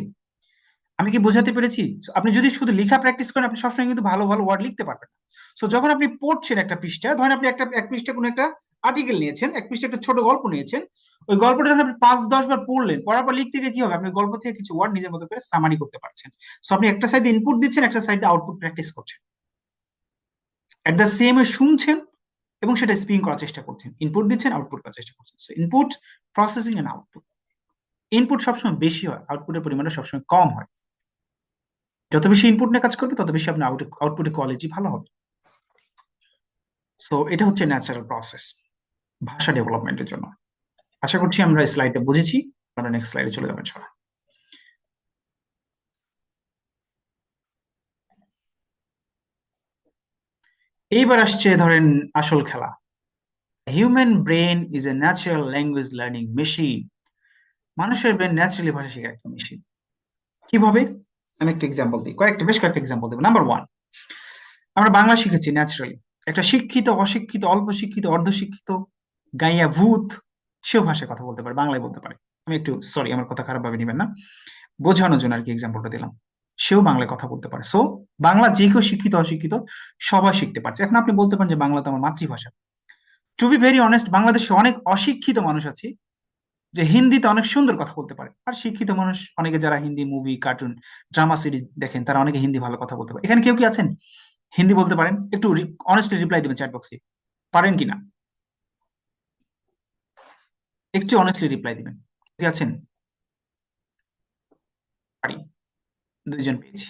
[SPEAKER 1] আমি কি বোঝাতে পেরেছি? So, আপনি যদি শুধু লেখা প্র্যাকটিস করেন, আপনি সবসময় কিন্তু ভালো ভালো ওয়ার্ড লিখতে পারবেন। সো যখন আপনি পড়ছেন একটা পৃষ্ঠা, ধরেন আপনি 1 পৃষ্ঠা কোনো একটা আর্টিকেল নিয়েছেন, 1 পৃষ্ঠা একটা ছোট গল্প নিয়েছেন, ওই গল্পটা যখন আপনি 5-10 বার পড়লেন, পড়ার পর লিখতে গিয়ে কি হবে? আপনি গল্প থেকে কিছু ওয়ার্ড নিজের মতো করে সামারি করতে পারছেন। সো আপনি একটা সাইডে ইনপুট দিচ্ছেন, একটা সাইডে আউটপুট প্র্যাকটিস করছেন। এট দ্য সেম এ শুনছেন এবং সেটা স্পিকিং করার চেষ্টা করছেন। ইনপুট দিচ্ছেন, আউটপুট করার চেষ্টা করছেন। So input, processing and output. Input সবসময় বেশি হয়, আউটপুটের পরিমাণটা সবসময় কম হয়। যত বেশি ইনপুট নিয়ে কাজ করবে, তত বেশি আপনার আউটপুটের কোয়ালিটি ভালো হবে। তো এটা হচ্ছে ন্যাচারাল প্রসেস ভাষা ডেভেলপমেন্টের জন্য। আশা করছি আমরা স্লাইডটা বুঝেছি। আমরা নেক্সট স্লাইডে চলে যাবেন সবাই। এইবার আসছে ধরেন আসল খেলা। Human brain is a natural language learning machine. মানুষের ব্রেন ন্যাচারালি ভাষা শেখার একটা মেশিন। কিভাবে? আমি একটা এক্সাম্পল দিই, বেশ কয়েকটা এক্সাম্পল দেবো। নাম্বার 1, আমরা বাংলা শিখেছি ন্যাচারালি। একটা শিক্ষিত, অশিক্ষিত, অল্প শিক্ষিত, অর্ধশিক্ষিত, গাইয়া ভূত, সেও ভাষায় কথা বলতে পারে, বাংলায় বলতে পারে। আমি একটু সরি, আমার কথা খারাপ ভাবে নেবেন না, বোঝানোর জন্য আর কি এক্সাম্পলটা দিলাম। সেও বাংলায় কথা বলতে পারে। সো বাংলা যে কেউ, শিক্ষিত অশিক্ষিত, সবাই শিখতে পারছে। এখন আপনি বলতে পারেন যে বাংলা তো আমার মাতৃভাষা। টু বি ভেরি অনেস্ট, বাংলাদেশে অনেক অশিক্ষিত মানুষ আছে যে হিন্দিতে অনেক সুন্দর কথা বলতে পারে। আর শিক্ষিত মানুষ অনেকে, যারা Hindi movie, cartoon, drama series দেখেন, তারা অনেকে হিন্দি ভালো কথা বলতে পারে। এখানে কেউ কি আছেন হিন্দি বলতে পারেন? একটু অনেস্টলি রিপ্লাই দিবেন চ্যাট বক্সে, পারেন কিনা? একটু অনেস্টলি রিপ্লাই দিবেন। কি আছেন? পারি। 2 জন পেয়েছি।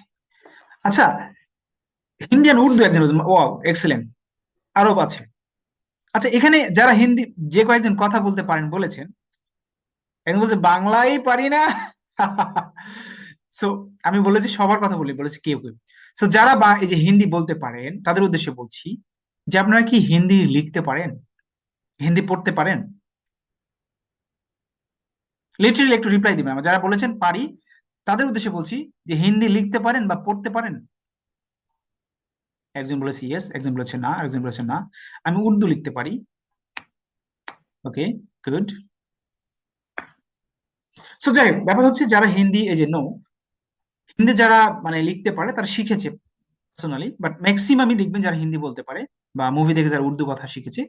[SPEAKER 1] আচ্ছা, ইন্ডিয়ান উর্দু একজন, ও এক্সেলেন্ট। আরব আছে। আচ্ছা, এখানে যারা হিন্দি, যে কয়েকজন কথা বলতে পারেন বলেছেন, একজন বলছে বাংলাই পারি না। সো আমি বলেছি সবার কথা বলি, বলেছি কেউ কেউ। সো যারা এই যে হিন্দি বলতে পারেন, তাদের উদ্দেশ্যে বলছি যে আপনারা কি হিন্দি লিখতে পারেন? হিন্দি পড়তে পারেন? লিটারেলি একটু রিপ্লাই দিবেন। আমার যারা বলেছেন পারি, তাদের উদ্দেশ্যে বলছি যে হিন্দি লিখতে পারেন বা পড়তে পারেন? একজন বলেছে ইয়েস, একজন বলেছে না, আরেকজন বলেছে না। আমি উর্দু লিখতে পারি। ওকে, গুড। সো যাই হোক, ব্যাপার হচ্ছে যারা হিন্দি, এই যে নো, হিন্দি যারা মানে লিখতে পারে, তারা শিখেছে পার্সোনালি। বাট ম্যাক্সিমামই দেখবেন যারা হিন্দি বলতে পারে বা মুভি দেখে যারা উর্দু কথা শিখেছে,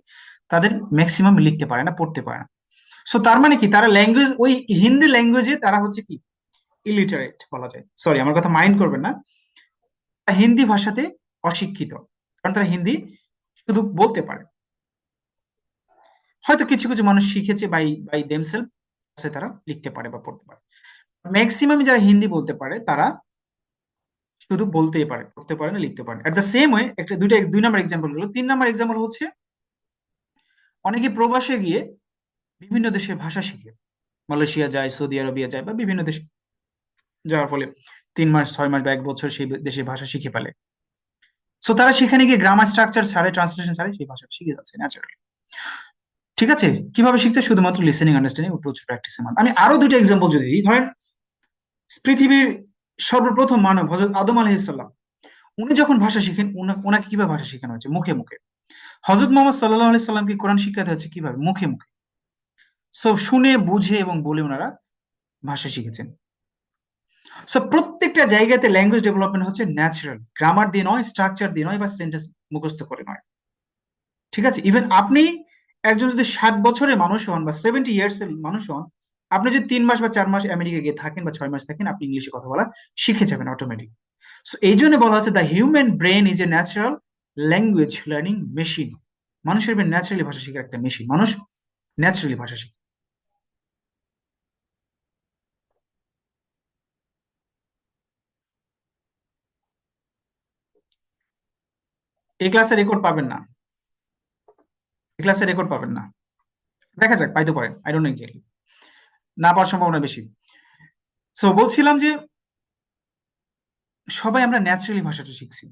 [SPEAKER 1] তাদের ম্যাক্সিমাম লিখতে পারে না, পড়তে পারে না। সো তার মানে কি, তারা ল্যাঙ্গুয়েজ, ওই হিন্দি ল্যাঙ্গুয়েজে তারা হচ্ছে কি, ইলিটারেট বলা যায়। সরি, আমার কথা মাইন্ড করবেন না। হিন্দি ভাষাতে অশিক্ষিত, কারণ তারা হিন্দি শুধু বলতে পারে। হয়তো কিছু কিছু মানুষ শিখেছে বাই বাই দেমসেলফ, তারা লিখতে পারে বা পড়তে পারে। ম্যাক্সিমাম যারা হিন্দি বলতে পারে, তারা শুধু বলতেই পারে, পড়তে পারে না, লিখতে পারে। এট দ্য সেম ওয়ে, একটা 2 নাম্বার এক্সাম্পল হলো। 3 নাম্বার এক্সাম্পল হচ্ছে অনেকে প্রবাসে গিয়ে বিভিন্ন দেশের ভাষা শিখে, মালয়েশিয়া যায়, সৌদি আরবিয়া যায়, বা বিভিন্ন দেশে যাওয়ার ফলে 3 মাস, 6 মাস বা 1 বছর সেই দেশের ভাষা শিখে ফেলে। সো তারা সেখানে গিয়ে গ্রামার স্ট্রাকচার ছাড়ে, ট্রান্সলেশন ছাড়ে, সেই ভাষা শিখে যাচ্ছে ন্যাচারালি। ঠিক আছে? কিভাবে শিখছে? শুধুমাত্র লিসেনিং, আন্ডারস্ট্যান্ডিং, প্রচুর প্র্যাকটিসের মাধ্যমে। আমি আরো 2টা এক্সাম্পল যদি দিই, ধরেন পৃথিবীর সর্বপ্রথম মানব হযরত আদম আলাইহিসসালাম, উনি যখন ভাষা শিখেন, ওনাকে কিভাবে ভাষা শেখানো হয়েছে? মুখে মুখে। হযরত মুহাম্মদ সাল্লাল্লাহু আলাইহি সাল্লামকে কোরআন শিক্ষাতে হচ্ছে কিভাবে? মুখে মুখে। সো শুনে, বুঝে এবং বলে ওনারা ভাষা শিখেছেন। সো প্রত্যেকটা জায়গাতে ল্যাঙ্গুয়েজ ডেভেলপমেন্ট হচ্ছে ন্যাচারাল, গ্রামার দিয়ে নয়, স্ট্রাকচার দিয়ে নয়, বা সেন্টেন্স মুখস্থ করে নয়। ঠিক আছে? ইভেন আপনি একজন যদি 60 বছরের মানুষ হন বা 70 ইয়ার্স এর মানুষ হন, আপনি যদি 3 মাস বা 4 মাস আমেরিকা গিয়ে থাকেন বা 6 মাস থাকেন, আপনি ইংলিশে কথা বলা শিখে যাবেন অটোমেটিক। সো এই জন্য বলা হচ্ছে the human brain is a natural language learning machine. মানুষের ব্রেন ন্যাচারালি ভাষা শেখার একটা মেশিন। মানুষ ন্যাচারালি ভাষা শেখে। এই ক্লাসে রেকর্ড পাবেন না, এই ক্লাসে রেকর্ড পাবেন না। দেখা যাক, পাইতে পারেন, আই ডোন্ট নো এক্স্যাক্টলি, না পাওয়ার সম্ভাবনা বেশি। সো বলছিলাম যে সবাই আমরা ন্যাচারালি ভাষাটা শিখছি।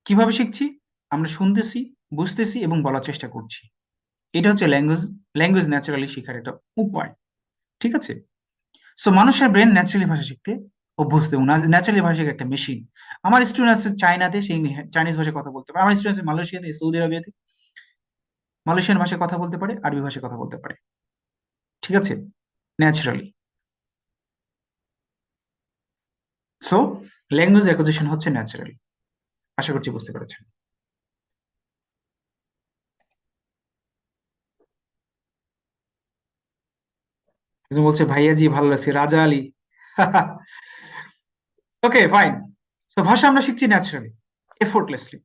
[SPEAKER 1] কিভাবে শিখছি? আমরা শুনতেছি, বুঝতেছি এবং বলার চেষ্টা করছি। এটা হচ্ছে ল্যাঙ্গুয়েজ, ল্যাঙ্গুয়েজ ন্যাচারালি শেখার একটা উপায়। ঠিক আছে? সো মানুষের ব্রেন ন্যাচারালি ভাষা শিখতে অভ্যস্ত এবং ন্যাচারালি ভাষা শেখার একটা মেশিন। আমার স্টুডেন্ট আছে চায়নাতে, সেই চাইনিজ ভাষায় কথা বলতে পারে। আমার স্টুডেন্ট আছে মালয়েশিয়াতে, সৌদি আরবিয়াতে, মালয়েশিয়ান ভাষায় কথা বলতে পারে, আরবি ভাষায় কথা বলতে পারে। ঠিক আছে? ন্যাচারালি। সো ল্যাঙ্গুয়েজ অ্যাকুইজিশন হচ্ছে ন্যাচারালি। আশা করছি বুঝতে পেরেছেন। একজন বলছে ভাইয়া জি ভালো লাগছে, রাজা আলী। Okay fine. তো ভাষা আমরা শিখছি ন্যাচারালি, এফোর্টলেসলি।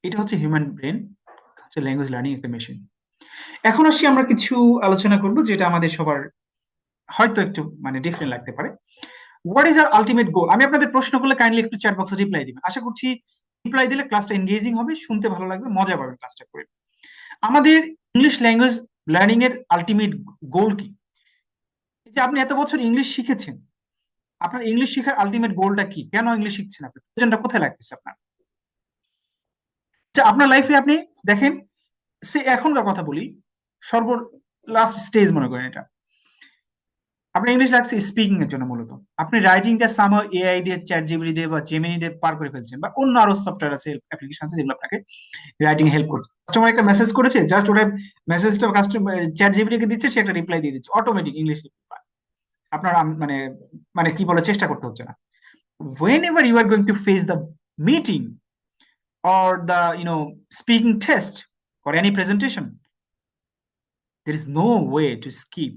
[SPEAKER 1] এটা হচ্ছে হিউম্যান ব্রেন, হচ্ছে ল্যাঙ্গুয়েজ লার্নিং একটা মেশিন। এখন আসি আমরা কিছু আলোচনা করব যেটা আমাদের সবার হয়তো একটু মানে ডিফারেন্ট লাগতে পারে। What is our ultimate goal? আমি আপনাদের প্রশ্ন করলে কাইন্ডলি একটু চ্যাট বক্সে রিপ্লাই দিবেন। আশা করছি রিপ্লাই দিলে ক্লাসটা এনগেজিং হবে, শুনতে ভালো লাগবে, মজা পাবেন ক্লাসটা করে। আমাদের ইংলিশ ল্যাঙ্গুয়েজ লার্নিং এর আলটিমেট গোল কি? এই যে আপনি এত বছর ইংলিশ শিখেছেন, আপনার ইংলিশ শেখার আলটিমেট গোলটা কি? কেন ইংলিশ শিখছেন আপনি? প্রয়োজনটা কোথায় লাগতেছে আপনার? আচ্ছা, আপনার লাইফে আপনি দেখেন, সে এখনকার কথা বলি, সর্ব লাস্ট স্টেজ মনে করেন এটা, আপনার ইংলিশ লাগছে স্পিকিং এর জন্য মূলত। আপনি রাইটিংটা সামহাউ এআই দিয়ে, চ্যাট জিপিটি দিয়ে বা জেমিনি দিয়ে পার করে ফেলছেন, বা অন্য আরো সফটওয়্যার আছে, অ্যাপ্লিকেশন আছে যেগুলো আপনাকে রাইটিং হেল্প করছে। কাস্টমার একটা মেসেজ করেছে, জাস্ট ওটা মেসেজটা কাস্টমার চ্যাট জিপিটি কে দিচ্ছে, সে একটা রিপ্লাই দিয়ে দিচ্ছে অটোমেটিক ইংলিশ। আপনার মানে মানে কি বলে, চেষ্টা করতে হচ্ছে না। whenever you are going to face the meeting or the speaking test or any presentation, there is no way to skip.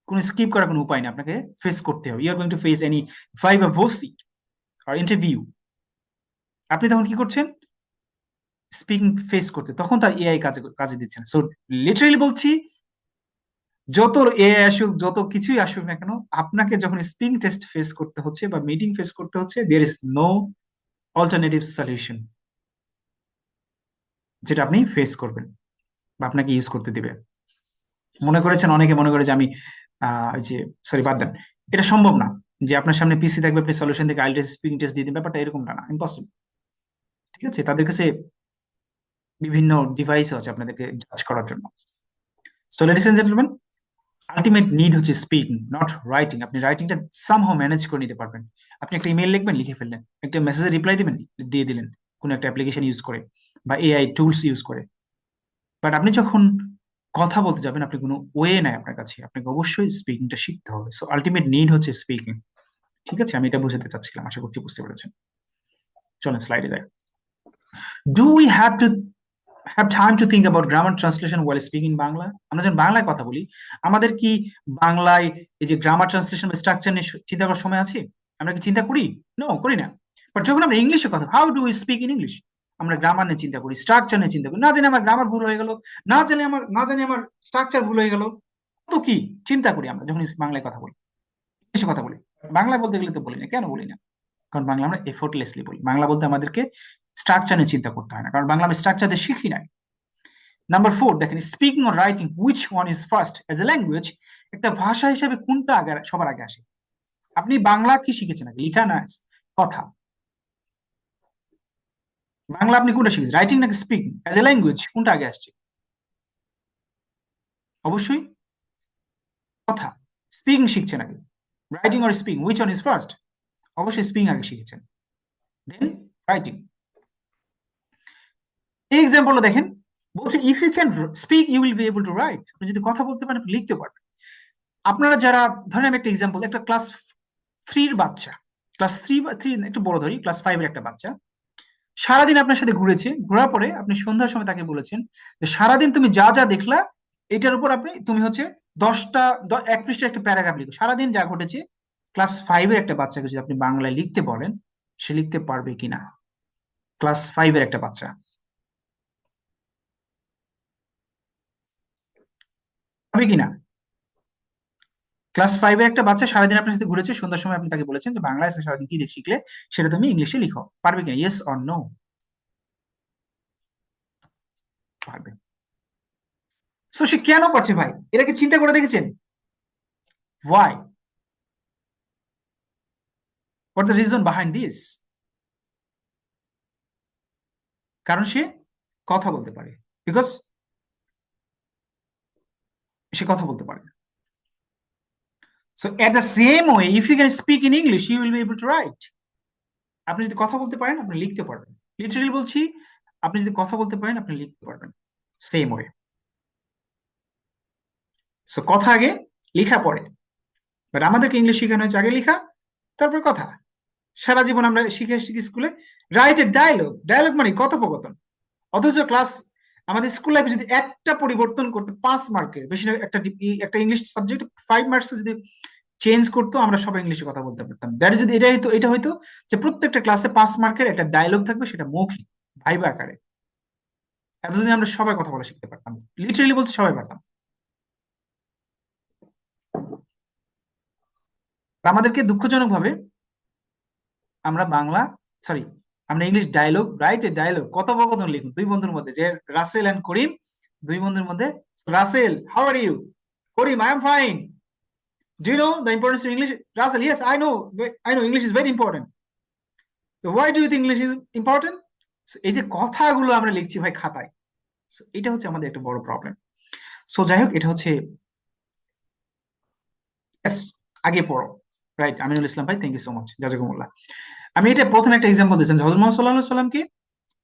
[SPEAKER 1] কোন স্কিপ করার কোনো উপায় নেই, আপনাকে ফেস করতে হবে। You are going to face any viva voce or interview, আপনি তখন কি করছেন? স্পিকিং ফেস করতে, তখন তার এআই কাজে কাজে দিচ্ছেন। সো লিটারালি বলছি, যত এআই আসুক, যত কিছুই আসুক না কেন, আপনাকে যখন স্পিকিং টেস্ট ফেস করতে হচ্ছে বা মিটিং ফেস করতে হচ্ছে, there is no alternative solution যেটা আপনি ফেস করবেন বা আপনাকে ইউজ করতে দিবে। মনে করেছেন, অনেকে মনে করে যে আমি ওই যে, সরি বাদ দেন, এটা সম্ভব না যে আপনার সামনে পিসি থাকবে, আপনি সলিউশন থেকে আইএলটিএস স্পিকিং টেস্ট দিয়ে দিন, ব্যাপারটা এরকম না, ইম্পসিবল। ঠিক আছে? তাদের কাছে বিভিন্ন ডিভাইস আছে আপনাদেরকে জাজ করার জন্য। So ladies and gentleman, ultimate need হচ্ছে স্পিকিং, নট রাইটিং। আপনি রাইটিংটা সামহাও ম্যানেজ করে নিতে পারবেন। আপনি একটা ইমেল লিখবেন, লিখে ফেললেন, একটা মেসেজে রিপ্লাই দিবেন, দিয়ে দিলেন কোন একটা অ্যাপ্লিকেশন ইউজ করে বা এআই টুলস ইউজ করে। বাট আপনি যখন কথা বলতে যাবেন, আপনি কোনো ওয়ে নাই আপনার কাছে, আপনাকে অবশ্যই স্পিকিংটা শিখতে হবে। সো আলটিমেট নিড হচ্ছে স্পিকিং। ঠিক আছে? আমি এটা বোঝাতে চাচ্ছিলাম, আশা করছি বুঝতে পেরেছেন। চলেন স্লাইডে যাই। Do we have time to think about grammar translation while speaking Bangla? আমরা যখন বাংলায় কথা বলি, আমাদের কি বাংলায় এই যে গ্রামার ট্রান্সলেশন বা স্ট্রাকচার নিয়ে চিন্তা করার সময় আছে? আমরা কি চিন্তা করি? নো, করি না। বাট যখন আমরা ইংলিশে কথা, how do we speak in English, আমরা গ্রামার নিয়ে চিন্তা করি, স্ট্রাকচার নিয়ে চিন্তা করি। না জানি আমার গ্রামার ভুল হয়ে গেল, না জানি আমার স্ট্রাকচার ভুল হয়ে গেল, তো কি চিন্তা করি আমরা যখন বাংলায় কথা বলি, ইংলিশে কথা বলি। বাংলায় বলতে গেলে তো বলি না। কেন বলি না? কারণ বাংলা আমরা এফোর্টলেসলি বলি। বাংলা বলতে আমাদেরকে স্ট্রাকচার নিয়ে চিন্তা করতে হয় না, কারণ বাংলা আমি স্ট্রাকচার দিয়ে শিখি নাই। নাম্বার 4 দেখেন, speaking or writing, which one is first as a language? একটা ভাষা হিসেবে কোনটা আগে, সবার আগে আসে? আপনি বাংলা কি শিখেছেন আগে, লিখা না কথা? বাংলা আপনি কোনটা শিখেছেন, রাইটিং নাকি স্পিকিং? এজ এ ল্যাঙ্গুয়েজ কোনটা আগে আসছে? অবশ্যই কথা। স্পিকিং শিখছেন আগে, writing or speaking, which one is first? অবশ্যই স্পিকিং আগে শিখেছেন, দেন রাইটিং। এই এক্সাম্পল দেখেন, বলছে if you can speak you will be able to write. আপনি যদি কথা বলতে পারেন, আপনি লিখতে পারবেন। আপনারা যারা, ধরেন আমি একটা এক্সাম্পল, একটা ক্লাস 3 এর বাচ্চা, ক্লাস 3 বা 3 একটু বড় ধরি, ক্লাস 5 এর একটা বাচ্চা সারাদিন আপনার সাথে ঘুরেছে, ঘোরার পরে আপনি সন্ধ্যার সময় তাকে বলেছেন যে সারাদিন তুমি যা যা দেখলা, এটার উপর তুমি হচ্ছে 10টা 1 পৃষ্ঠা একটা প্যারাগ্রাফ লিখো, সারাদিন যা ঘটেছে। ক্লাস 5 এর একটা বাচ্চাকে যদি আপনি বাংলায় লিখতে বলেন, সে লিখতে পারবে কিনা? ক্লাস 5 এর একটা বাচ্চা। হবে কিনা? ক্লাস 5 এর একটা বাচ্চা সারাদিন আপনার সাথে ঘুরেছে, সন্ধ্যার সময় আপনি তাকে বলেছেন যে বাংলায় আজকে সারাদিন কি শিখলে সেটা তুমি ইংলিশে লিখো, পারবে কিনা? Yes or no? পারবে। সো সে কেন করছে ভাই, এটা কি চিন্তা করে দেখেছেন? Why? What the reason behind this? কারণ সে কথা বলতে পারে, বিকজ সে কথা বলতে পারে। So at the same way, if you can speak in English you will be able to write. আপনি যদি কথা বলতে পারেন আপনি লিখতে পারবেন। লিটারালি বলছি, আপনি যদি কথা বলতে পারেন আপনি লিখতে পারবেন। Same way. সো কথা আগে, লেখা পরে। বাট আমাদেরকে ইংলিশ শেখানো হয়েছে আগে লেখা, তারপর কথা। সারা জীবন আমরা শিখে শিখি স্কুলে রাইট এ ডায়লগ, ডায়লগ মানে কথোপকথন। অথচ ক্লাস, আমাদের স্কুল লাইফে যদি একটা পরিবর্তন করতে 5 মার্কের বেশি, একটা একটা ইংলিশ সাবজেক্ট 5 মার্কস যদি চেঞ্জ করতো, আমরা সবাই ইংলিশে কথা বলতে পারতাম। দ্যাট যদি এটা হইতো, এটা হয়তো যে প্রত্যেকটা ক্লাসে 5 মার্কের একটা ডায়লগ থাকবে, সেটা মৌখিক ভাইবা আকারে। এতদিন আমরা সবাই কথা বলা শিখতে পারতাম, লিটারেলি বলতে সবাই পারতাম। আমাদেরকে দুঃখজনক ভাবে আমরা বাংলা, সরি, আমরা English dialogue, write a dialogue, কথোপকথন লিখুন দুই বন্ধুর মধ্যে, যে রাসেল এন্ড করিম, দুই বন্ধুর মধ্যে। Rasel, how are you? Karim, I am fine. Do you know the importance of English? Rasel, yes I know, I know English is very important. তো why do you think English is important? এই যে কথাগুলো আমরা লিখছি ভাই খাতায়, so এটা হচ্ছে আমাদের একটা বড় প্রবলেম। সো যাই হোক, এটা হচ্ছে, yes, আগে পড়ো। রাইট, আমিনুল ইসলাম ভাই, থ্যাংক ইউ সো মাচ, জাজাকুমুল্লাহ। আমি এটা প্রথমে একটা এক্সাম্পল দিয়েছেন, হযরত মুহাম্মদ সাল্লাল্লাহু আলাইহি সাল্লামকে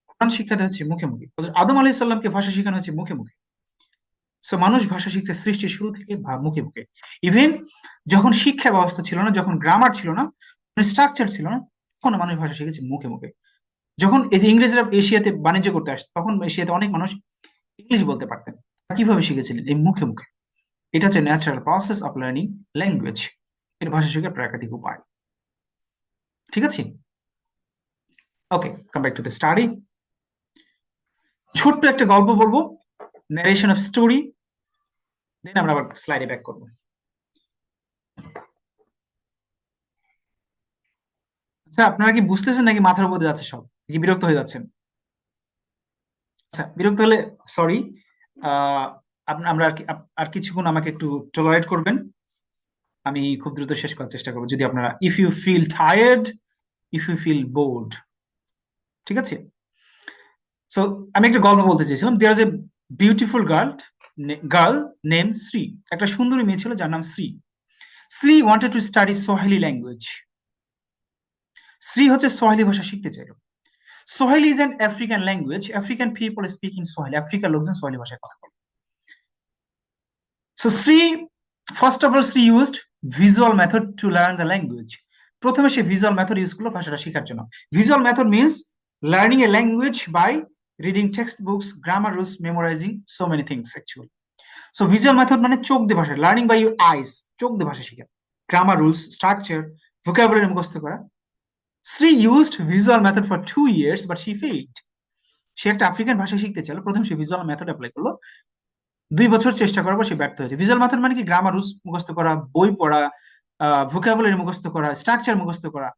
[SPEAKER 1] কোরআন শিক্ষা হচ্ছে মুখে মুখে, হযরত আদম আলাইহিস সালামকে ভাষা শেখানো হচ্ছে মুখে মুখে। সো মানুষ ভাষা শিখতে সৃষ্টির শুরু থেকে মুখে মুখে। ইভেন যখন শিক্ষা ব্যবস্থা ছিল না, যখন গ্রামার ছিল না, স্ট্রাকচার ছিল না, তখন মানুষ ভাষা শিখেছে মুখে মুখে। যখন এই যে ইংরেজরা এশিয়াতে বাণিজ্য করতে আসতো, তখন এশিয়াতে অনেক মানুষ ইংলিশ বলতে পারতেন। কিভাবে শিখেছিলেন? এই মুখে মুখে। এটা হচ্ছে natural process of learning language. এটা ভাষা শেখার প্রাকৃতিক উপায়। ঠিক আছে? Okay, come back to the study. ছোট্ট একটা গল্প বলবো, ন্যারেশন অফ স্টোরি, দেন আমরা আবার স্লাইডে ব্যাক করবো। আচ্ছা, আপনারা কি বুঝতেছেন নাকি মাথার উপরে যাচ্ছে সব? কি বিরক্ত হয়ে যাচ্ছেন? আচ্ছা, বিরক্ত হলে সরি। আহ আমরা আর কিছুক্ষণ আমাকে একটু টলারেট করবেন। আমি খুব দ্রুত শেষ করার চেষ্টা করবো, যদি আপনারা, if you feel tired, if you feel bored. ঠিক আছে? সো আমি একটা গল্প বলতে চাইছিলাম। There is a beautiful girl name Shri. একটা সুন্দরী মেয়ে ছিল যার নাম Shri. Shri wanted to study Swahili language. Shri হচ্ছে সোহেলি ভাষা শিখতে চাইল। Swahili is an African language, African people speak in Swahili, আফ্রিকার লোকজন সোহেলি ভাষায় কথা বলে। So Shri, first of all Shri used visual method to learn the language. প্রথমে সে ভিজুয়াল মেথড ইউজ করলো ভাষাটা শেখার জন্য। Visual method means learning a language by reading text books, grammar rules, memorising so many things actually. So visual method মানে চোখ দিয়ে ভাষা, লার্নিং বাই ইউর আইস, চোখ দিয়ে ভাষা শেখা, গ্রামার রুলস, স্ট্রাকচার, ভোকাবুলারি মুখস্থ করা। Shri used visual method for 2 years but she failed. সে একটা আফ্রিকান ভাষা শিখতে চাইলো, প্রথম সে ভিজুয়াল মেথড অ্যাপ্লাই করলো, 2 বছর চেষ্টা করার পর সে ব্যর্থ হয়েছে। ভিজুয়াল মেথড মানে কি? গ্রামার রুলস মুখস্থ করা, বই পড়া, ভোকাবুলারি মুখস্থ করা, স্ট্রাকচার মুখস্থ করা,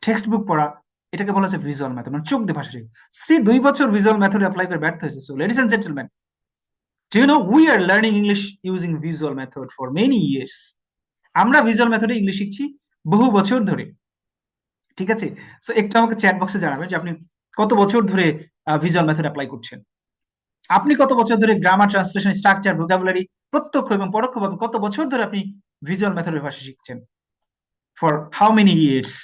[SPEAKER 1] টেক্সট বুক পড়া, এটাকে বলা হচ্ছে ভিজুয়াল মেথড, মানে চোখ দিয়ে ভাষা শেখা। শ্রী 2 বছর ভিজুয়াল মেথড অ্যাপ্লাই করে ব্যর্থ হয়েছে। So ladies and gentleman, do you know we are learning English using visual method for many years. আমরা ভিজুয়াল মেথডে ইংলিশ শিখছি বহু বছর ধরে। ঠিক আছে? সো একটু আমাকে চ্যাট বক্সে জানাবেন যে আপনি কত বছর ধরে ভিজুয়াল মেথড অ্যাপ্লাই করছেন। আপনি কত বছর ধরে গ্রামার, ট্রান্সলেশন, স্ট্রাকচার, ভোকাবুলারি প্রত্যক্ষ এবং পরোক্ষভাবে কত বছর ধরে আপনি ভিজুয়াল মেথডের ভাষা শিখছেন? For how many years?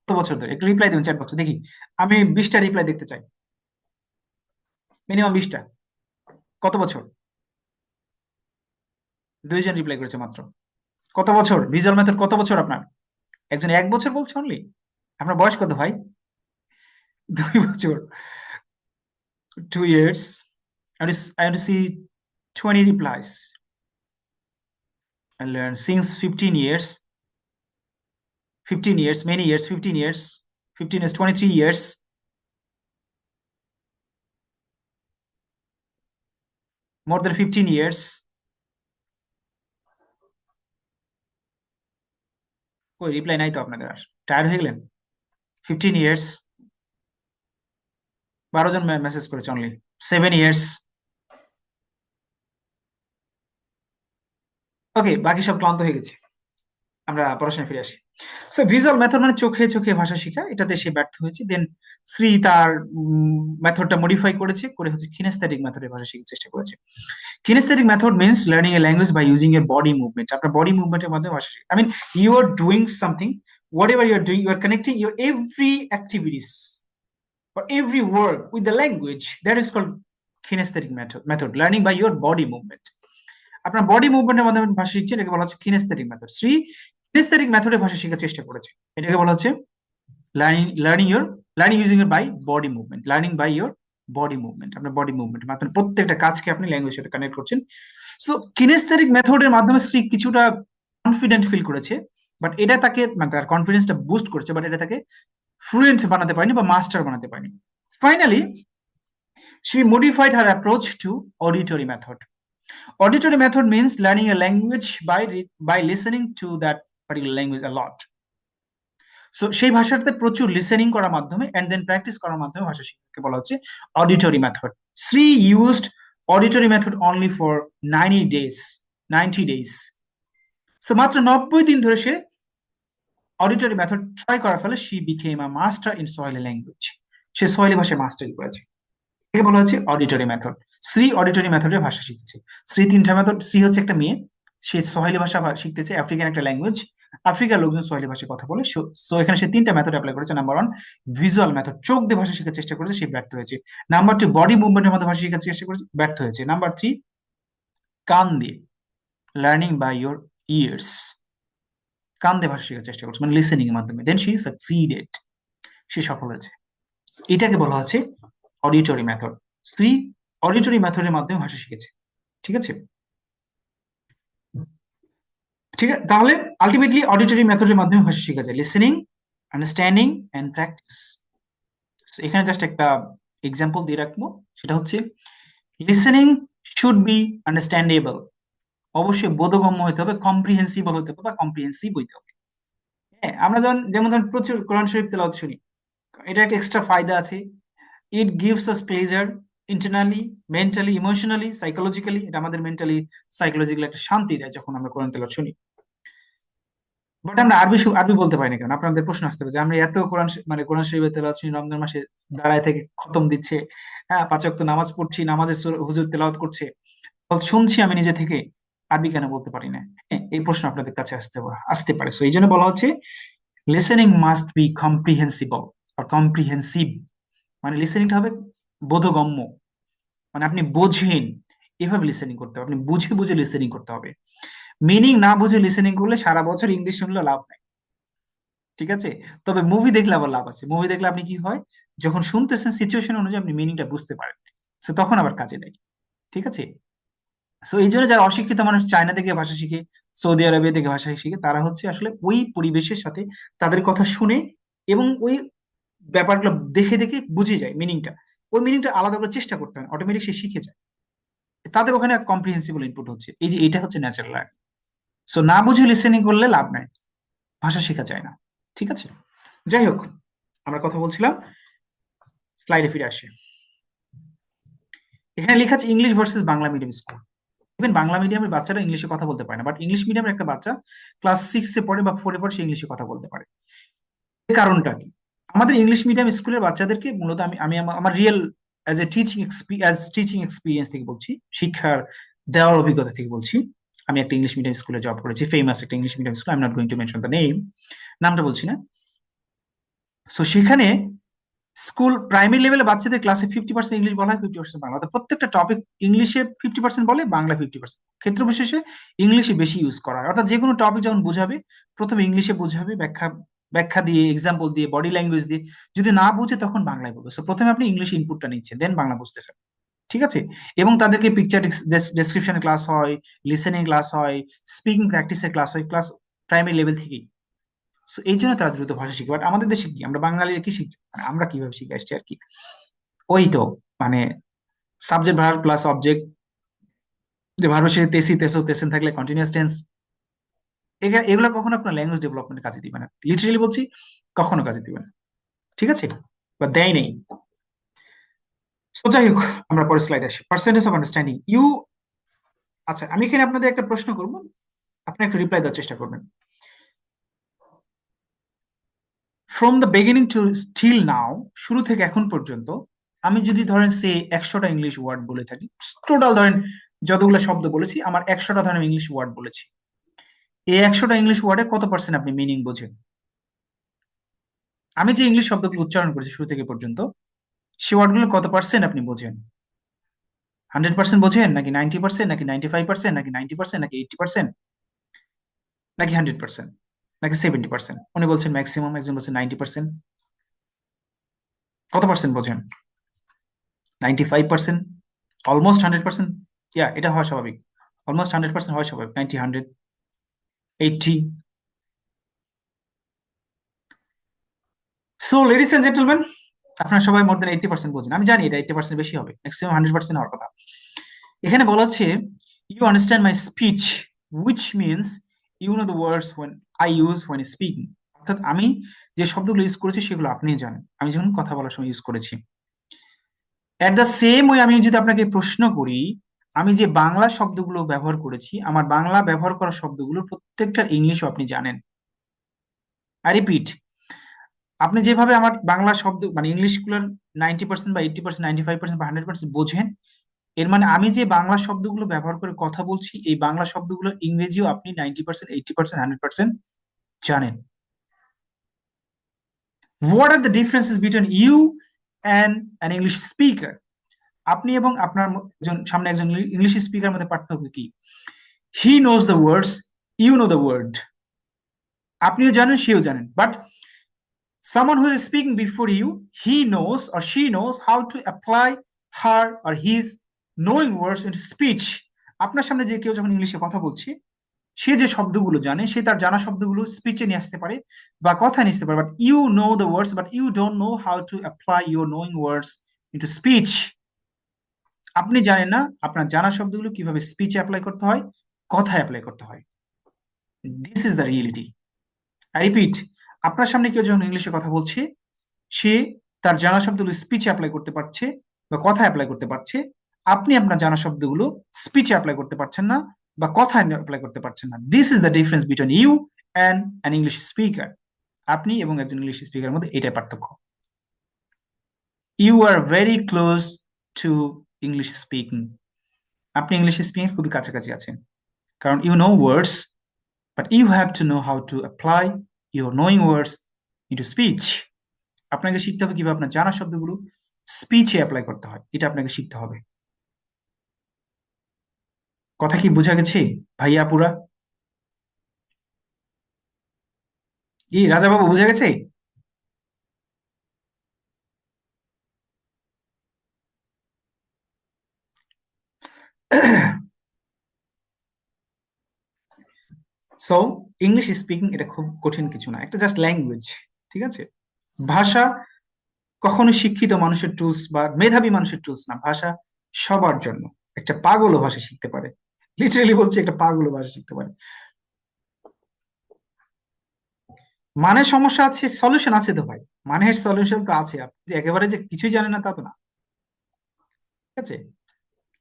[SPEAKER 1] কত বছর ধরে? একটু রিপ্লাই দেবেন চ্যাট বক্সে দেখি। আমি 20টা রিপ্লাই দেখতে চাই, মিনিমাম 20টা। কত বছর? 2 জন রিপ্লাই করেছে মাত্র। কত বছর ভিজুয়াল মেথড? কত বছর আপনার? একজন 1 বছর বলছে অনলি। আপনার বয়স কত ভাই? 2 বছর, 2 years। I want to see 20 replies. I learned since 15 years, 15 years, many years, 15 years, 15 years, 23 years. More then 15 years। কই রিপ্লাই নাই তো আপনাদের, আর টায়ার্ড হয়ে গেলেন? 15 years, 12 জন মেসেজ করেছে অনলি। 7 years। ওকে, বাকি সব ক্লান্ত হয়ে গেছে, আমরা পড়াশোনায় ফিরে আসি। সো ভিজুয়াল মেথড মানে চোখে চোখে ভাষা শেখা, এটাতে সে ব্যর্থ হয়েছে। দেন শ্রী তার মেথডটা মডিফাই করেছে, করে হচ্ছে কিনেস্থেটিক মেথডে ভাষা শেখার চেষ্টা করেছে। Kinesthetic method means learning a language by using her body movement. আপনার বডি মুভমেন্টের মাধ্যমে ভাষা শেখা, I mean you are doing something, whatever you are doing, you are connecting your every activities or every work with the language, that is called kinesthetic method learning by your body movement। আপনার body মুভমেন্টের মাধ্যমে ভাষা শিখছেন, এটাকে বলা হচ্ছে কিনেস্থেটিক method. Shri কিনেস্থেটিক মেথডে ভাষা শেখার চেষ্টা করেছে, এটাকে বলা হচ্ছে লার্নিং ইউজিং এর by body movement, learning by your body movement. আপনার বডি মুভমেন্ট মানে প্রত্যেকটা কাজকে আপনি ল্যাঙ্গুয়েজের সাথে কানেক্ট করছেন। সো কিনেস্থেটিক মেথডের মাধ্যমে শ্রী কিছুটা কনফিডেন্ট ফিল করেছে, বাট এটা তাকে মানে তার কনফিডেন্সটা বুস্ট করেছে, বাট এটা তাকে ফ্লুয়েন্ট বানাতে পারেনি বা মাস্টার বানাতে পারেনি। Finally she modified her approach to auditory method. Auditory method means learning a language by listening to that particular language a lot. So সেই ভাষাটাতে প্রচুর লিসেনিং করার মাধ্যমে এন্ড দেন প্র্যাকটিস করার মাধ্যমে ভাষা শিক্ষাকে বলা হচ্ছে auditory method. Shri used auditory method only for 90 days। So মাত্র 90 দিন ধরে সে অডিটরি মেথড ট্রাই করার ফলে she became a master in Swahili language. Say Swahili ভাষায় মাস্টারি করেছে, একে বলা হচ্ছে অডিটরি মেথড। শ্রী অডিটরি মেথডে ভাষা শিখেছে। শ্রী তিনটা মেথড, শ্রী হচ্ছে একটা মেয়ে, সে সোয়াহিলি ভাষা শিখতেছে, আফ্রিকান একটা ল্যাঙ্গুয়েজ, আফ্রিকার লোকজন সোয়াহিলি ভাষায় কথা বলে। সো এখানে সে তিনটা মেথড অ্যাপ্লাই করেছে। নাম্বার 1 ভিজুয়াল মেথড, চোখ দিয়ে ভাষা শেখার চেষ্টা করেছে, সে ব্যর্থ হয়েছে। নাম্বার 2 বডি মুভমেন্টের মধ্যে ভাষা শেখার চেষ্টা করেছে, ব্যর্থ হয়েছে। নাম্বার 3 কান দিয়ে, লার্নিং বাই ইয়োর ইয়ার্স, কান দিয়ে ভাষা শেখার চেষ্টা করছে মানে লিসেনিং এর মাধ্যমে, দেন শি সাকসিডেড, সে সফল হয়েছে। এটাকে বলা হচ্ছে অডিটরি মেথড। শ্রী অডিটরি মেথডের মাধ্যমে ভাষা শিখেছে। ঠিক আছে, ঠিক আছে, তাহলে আলটিমেটলি অডিটরি মেথডের মাধ্যমে ভাষা শেখা যায়, লিসেনিং, আন্ডারস্ট্যান্ডিং এন্ড প্র্যাকটিস। এখানে জাস্ট একটা এক্সাম্পল দিয়ে রাখবো, সেটা হচ্ছে লিসেনিং শুড বি আন্ডারস্ট্যান্ডেবল, অবশ্যই বোধগম্য হতে হবে, কম্প্রিহেন্সিবল হতে হবে বা কম্প্রিহেন্সিভ হইতে হবে। হ্যাঁ, আমরা যেমন ধরুন প্রচুর কোরআন শরীফ তেলাওয়াত শুনি, এটা একটা এক্সট্রা ফায়দা আছে। It gives us pleasure internally, mentally, emotionally, psychologically. এটা আমাদের মেন্টালি সাইকোলজিক্যালি একটা শান্তি দেয় যখন আমরা কোরআন তেলাওয়াত শুনি। বাট আমরা আরবি বলতে পারি না কেন? আপনাদের প্রশ্ন আসতে পারে যে আমরা এত মানে কোরআন শরীফের তেলাওয়াত শুনি, রমজান মাসে দাঁড়ায় থেকে খতম দিচ্ছে, হ্যাঁ 5 ওয়াক্ত নামাজ পড়ছি, নামাজে হুজুর তেলাওয়াত করছে, শুনছি আমি নিজে থেকে, আরবি কেন বলতে পারি না? হ্যাঁ, এই প্রশ্ন আপনাদের কাছে আসতে পারে। সো এই জন্য বলা হচ্ছে লিসেনিং মাস্ট বি কম্প্রিহেন্সিবল আর কম্প্রিহেন্সিভ, মানে লিসেনিংটা হবে বোধগম্য, মানে আপনি বোঝেন, এভাবে লিসেনিং করতে হবে, আপনি বুঝে বুঝে লিসেনিং করতে হবে। মিনিং না বুঝে লিসেনিং করলে সারা বছর ইংলিশ শুনলে লাভ নাই। ঠিক আছে, তবে মুভি দেখলে আবার লাভ আছে। মুভি দেখলে আপনি কি হয়, যখন শুনতেছেন সিচুয়েশন অনুযায়ী আপনি মিনিংটা বুঝতে পারেন, সো তখন আবার কাজে দেয়। ঠিক আছে, সো এই জন্য যারা অশিক্ষিত মানুষ চায়না থেকে ভাষা শিখে, সৌদি আরবিয়া থেকে ভাষা শিখে, তারা হচ্ছে আসলে ওই পরিবেশের সাথে তাদের কথা শুনে এবং ওই ব্যাপারগুলো দেখে দেখে বুঝে যায় মিনিংটা, ওই মিনিংটা আলাদা করে চেষ্টা করতে হয়, অটোমেটিক সে শিখে যায়। তাদের ওখানে কম্প্রিহেন্সিবল ইনপুট হচ্ছে, এই যে এটা হচ্ছে ন্যাচারাল লার্নিং। সো না বুঝে লিসেনিং করলে লাভ নাই, ভাষা শেখা যায় না। ঠিক আছে, যাই হোক, আমরা কথা বলছিলাম, স্লাইডে ফিরে আসি। এখানে লেখা আছে English versus Bangla medium school. Even Bangla মিডিয়ামের বাচ্চারা ইংলিশে কথা বলতে পারে না, বাট ইংলিশ মিডিয়ামের একটা বাচ্চা ক্লাস 6-এ পড়ে বা 4-এ পড়ে, সে ইংলিশে কথা বলতে পারে। এর কারণটা কি? আমাদের ইংলিশ মিডিয়াম স্কুলের বাচ্চাদেরকে মূলত আমি আমি আমার রিয়েল টিচিং এক্সপিরিয়েন্স থেকে বলছি, শিক্ষার দেওয়ার অভিজ্ঞতা থেকে বলছি। আমি একটা ইংলিশ মিডিয়াম স্কুলে জব করেছি, ফেমাস একটা English medium school, I am not going to mention the name, নামটা বলছি না। সো সেখানে স্কুল প্রাইমারি লেভেলে বাচ্চাদের ক্লাসে 50% ইংলিশ বলা হয়, 50% বাংলা, অর্থাৎ প্রত্যেকটা টপিক ইংলিশে 50% বলে, বাংলা 50%। ক্ষেত্র বিশেষে ইংলিশে বেশি ইউজ করা হয়, অর্থাৎ যে কোনো টপিক যখন বোঝাবে প্রথমে ইংলিশে বোঝাবে, ব্যাখ্যা ব্যাখ্যা দিয়ে, এক্সাম্পল দিয়ে, বডি ল্যাঙ্গুয়েজ দিয়ে। যদি না বুঝে তখন বাংলায় বলবে। সো প্রথমে আপনি ইংলিশ ইনপুটটা নিচ্ছেন, দেন বাংলা বুঝতেছেন। ঠিক আছে, এবং তাদেরকে পিকচার ডেসক্রিপশন ক্লাস হয়, লিসেনিং ক্লাস হয়, স্পিকিং প্র্যাকটিসের ক্লাস হয়, ক্লাস প্রাইমারি লেভেল থেকেই। So এই জন্য তারা দ্রুত ভাষা শিখে। বাট আমাদের দেশে কি, আমরা বাঙালিরা কি শিখছি, মানে আমরা কিভাবে শিখে আসছি আর কি, ওই তো মানে সাবজেক্ট ভার্ব প্লাস অবজেক্ট, যে ভার্বের সাথে তেসি তেসো তেসেন থাকলে কন্টিনিউয়াস টেন্স, এগুলো কখনো আপনার ল্যাঙ্গুয়েজ ডেভেলপমেন্ট কাজে দিবে না, লিটারেলি বলছি, কখনো কাজে দিবে না। ঠিক আছে, বা দেয় নেই। তো যাই হোক, আমরা পরের স্লাইড আসি, পার্সেন্টেজ অফ আন্ডারস্ট্যান্ডিং ইউ। আচ্ছা, আমি এখানে আপনাদের একটা প্রশ্ন করব, আপনি একটু রিপ্লাই দেওয়ার চেষ্টা করবেন। From the beginning to still now, শুরু থেকে এখন পর্যন্ত, আমি যদি ধরেন সে 100টা ইংলিশ ওয়ার্ড বলে থাকি, টোটাল ধরেন যতগুলো শব্দ বলেছি, আমার 100টা ধরেন ইংলিশ ওয়ার্ড বলেছি, এই 100টা ইংলিশ ওয়ার্ডে কত পার্সেন্ট আপনি মিনিং বোঝেন? আমি যে ইংলিশ শব্দগুলো উচ্চারণ করেছি শুরু থেকে পর্যন্ত, সে ওয়ার্ডগুলো কত পার্সেন্ট আপনি বোঝেন? 100% বোঝেন, নাকি 90%, নাকি 95%, নাকি 90%, নাকি 80%, নাকি 100%, নাকি 70%? উনি বলছেন ম্যাক্সিমাম, একজন বলছেন 90%। কত পার্সেন্ট বোঝেন? 95%? অলমোস্ট 100%? ইয়া, এটা হওয়া স্বাভাবিক। অলমোস্ট 100% হওয়া স্বাভাবিক। 90, 100, 80? সো লেডিস এন্ড জেন্টলম্যান, আপনারা সবাই মোর দেন 80% বোঝেন। আমি জানি এটা 80% বেশি হবে, ম্যাক্সিমাম 100% হওয়ার কথা। এখানে বলা হচ্ছে you understand my speech, which means you know the words when I use when speaking. অর্থাৎ আমি যে শব্দগুলো ইউজ করেছি সেগুলো আপনি জানেন, আমি যখন কথা বলার সময় ইউজ করেছি। এট দ্য সেম ওয়ে, আমি যদি আপনাকে প্রশ্ন করি, আমি যে বাংলা শব্দগুলো ব্যবহার করেছি, আমার বাংলা ব্যবহার করা শব্দগুলো প্রত্যেকটার ইংলিশও আপনি জানেন। আই রিপিট, আপনি যেভাবে আমার বাংলা শব্দ মানে ইংলিশ গুলোর 90% বা 80%, 95% বা 100% বোঝেন, এর মানে আমি যে বাংলা শব্দগুলো ব্যবহার করে কথা বলছি, এই বাংলা শব্দগুলোর ইংরেজিও আপনি 90%, 80%, 100% জানেন। What are the differences between you and an English speaker? আপনি এবং আপনার সামনে একজন ইংলিশ স্পিকার মধ্যে পার্থক্য কি? He knows the words, you know the word. আপনিও জানেন, সেও জানেন, but someone who is speaking before you, he knows or she knows how to apply her or his knowing words into speech. আপনার সামনে যে কেউ যখন ইংলিশে কথা বলছে, সে যে শব্দগুলো জানে, সে তার জানা শব্দগুলো স্পিচে নিয়ে আসতে পারে বা কথায় নিয়ে আসতে পারে, but you know the words, but you don't know how to apply your knowing words into speech. আপনি জানেন না আপনার জানা শব্দগুলো কিভাবে স্পিচে অ্যাপ্লাই করতে হয়, কথায় অ্যাপ্লাই করতে হয়। This is the reality. I repeat, আপনার সামনে কেউ যখন ইংলিশে কথা বলছে, সে তার জানা শব্দগুলো স্পিচে অ্যাপ্লাই করতে পারছে বা কথায় অ্যাপ্লাই করতে পারছে। আপনি আপনার জানা শব্দগুলো স্পিচে অ্যাপ্লাই করতে পারছেন না বা কথায় অ্যাপ্লাই করতে পারছেন না। This is the difference between you and an English speaker. আপনি এবং একজন ইংলিশ স্পিকারের মধ্যে এটাই পার্থক্য। You are very close to English speaking. আপনি ইংলিশ স্পিকিং খুবই কাছাকাছি আছেন, কারণ you know words, but you have to know how to apply your knowing words into speech. আপনাকে শিখতে হবে কিভাবে আপনার জানা শব্দগুলো স্পিচে অ্যাপ্লাই করতে হয়, এটা আপনাকে শিখতে হবে। কথা কি বোঝা গেছে ভাইয়া পুরা? কি রাজা বাবু, বোঝা গেছে? সো ইংলিশ স্পিকিং এটা খুব কঠিন কিছু না, একটা জাস্ট ল্যাঙ্গুয়েজ। ঠিক আছে, ভাষা কখনো শিক্ষিত মানুষের টুলস বা মেধাবী মানুষের টুলস না, ভাষা সবার জন্য। একটা পাগলও ভাষা শিখতে পারে, লিটারেলি বলছি, একটা পাগলও ভাষা শিখতে পারে। মানে সমস্যা আছে, সলিউশন আছে তো ভাই, মানের সলিউশন তো আছে। আপনি যে একেবারে যে কিছুই জানেন না তা তো না। ঠিক আছে,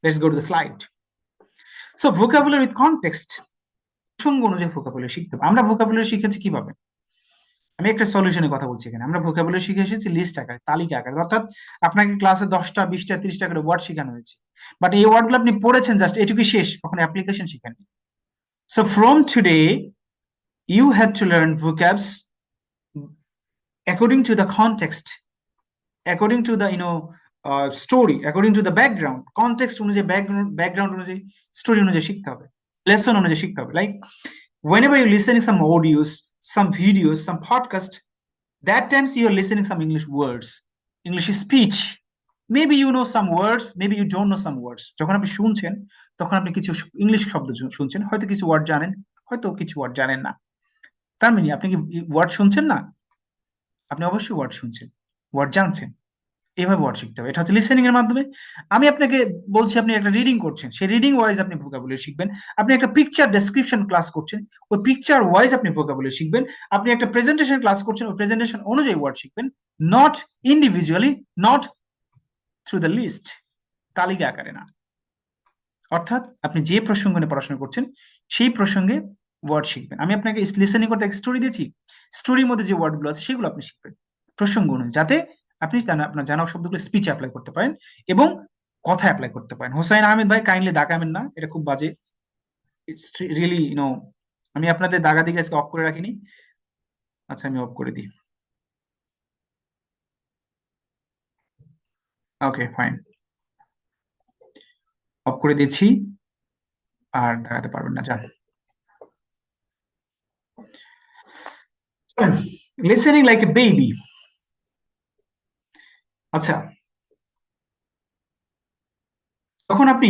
[SPEAKER 1] let's go to the slide. So vocabulary with context, প্রসঙ্গ অনুযায়ী ভোকাবুলারি শিখতে হবে। আমরা ভোকাবুলারি শিখেছি কিভাবে? আমি একটা সলিউশনের কথা বলছি এখানে। আমরা ভোকাবুলারি শিখে এসেছি লিস্ট আকারে, তালিকা আকারে, অর্থাৎ আপনাকে ক্লাসে 10টা 20টা 30টা করে ওয়ার্ড শেখানো হয়েছে, বাট এই ওয়ার্ড গুলো আপনি পড়েছেন জাস্ট, এটুকুই শেষ, কখনো অ্যাপ্লিকেশন শিখেননি। So from today you have to learn vocabs according to the context, according to the story, according to the background, context অনুযায়ী, ব্যাকগ্রাউন্ড অনুযায়ী, স্টোরি অনুযায়ী শিখতে হবে, লেসন অনুযায়ী শিখতে হবে। Like whenever you listening some audios, some videos, some podcast, that times you are listening some English words, English speech. Maybe you know some words, maybe you don't know some words. যখন আপনি শুনছেন, তখন আপনি কিছু English শব্দ শুনছেন, হয়তো কিছু ওয়ার্ড জানেন, হয়তো কিছু ওয়ার্ড জানেন না। তার মানে আপনি কি ওয়ার্ড শুনছেন না? আপনি অবশ্যই ওয়ার্ড শুনছেন, ওয়ার্ড জানছেন। এভাবে ওয়ার্ড শিখতে হবে। এটা হচ্ছে লিসেনিং এর মাধ্যমে। আমি আপনাকে বলছি, আপনি একটা রিডিং করছেন, সেই রিডিং ওয়াইজ আপনি ভোকাবুলারি শিখবেন। আপনি একটা পিকচার ডেসক্রিপশন ক্লাস করছেন, ওই পিকচার ওয়াইজ আপনি ভোকাবুলারি শিখবেন। আপনি একটা প্রেজেন্টেশন ক্লাস করছেন, ওই প্রেজেন্টেশন অনুযায়ী ওয়ার্ড শিখবেন, not individually, not through the list, তালিকা আকারে না। অর্থাৎ আপনি যে প্রসঙ্গ নিয়ে পড়াশোনা করছেন সেই প্রসঙ্গে ওয়ার্ড শিখবেন। আমি আপনাকে লিসেনিং করতে একটা স্টোরি দিয়েছি, স্টোরির মধ্যে যে ওয়ার্ডগুলো আছে সেগুলো আপনি শিখবেন প্রসঙ্গ অনুযায়ী, যাতে আপনি আপনার জানা শব্দগুলো স্পিচে অ্যাপ্লাই করতে পারেন এবং কথা অ্যাপ্লাই করতে পারেন। হোসাইন আহমেদ ভাই, কাইন্ডলি দাগাবেন না, এটা খুব বাজে। ইটস রিয়েলি আমি আপনাদের দাগা দিকে আজকে অফ করে রাখিনি। আচ্ছা, আমি অফ করে দিই। ওকে, ফাইন, অফ করে দিচ্ছি। আর দাগাতে পারবেন না, যান। Listening like a baby. আচ্ছা, যখন আপনি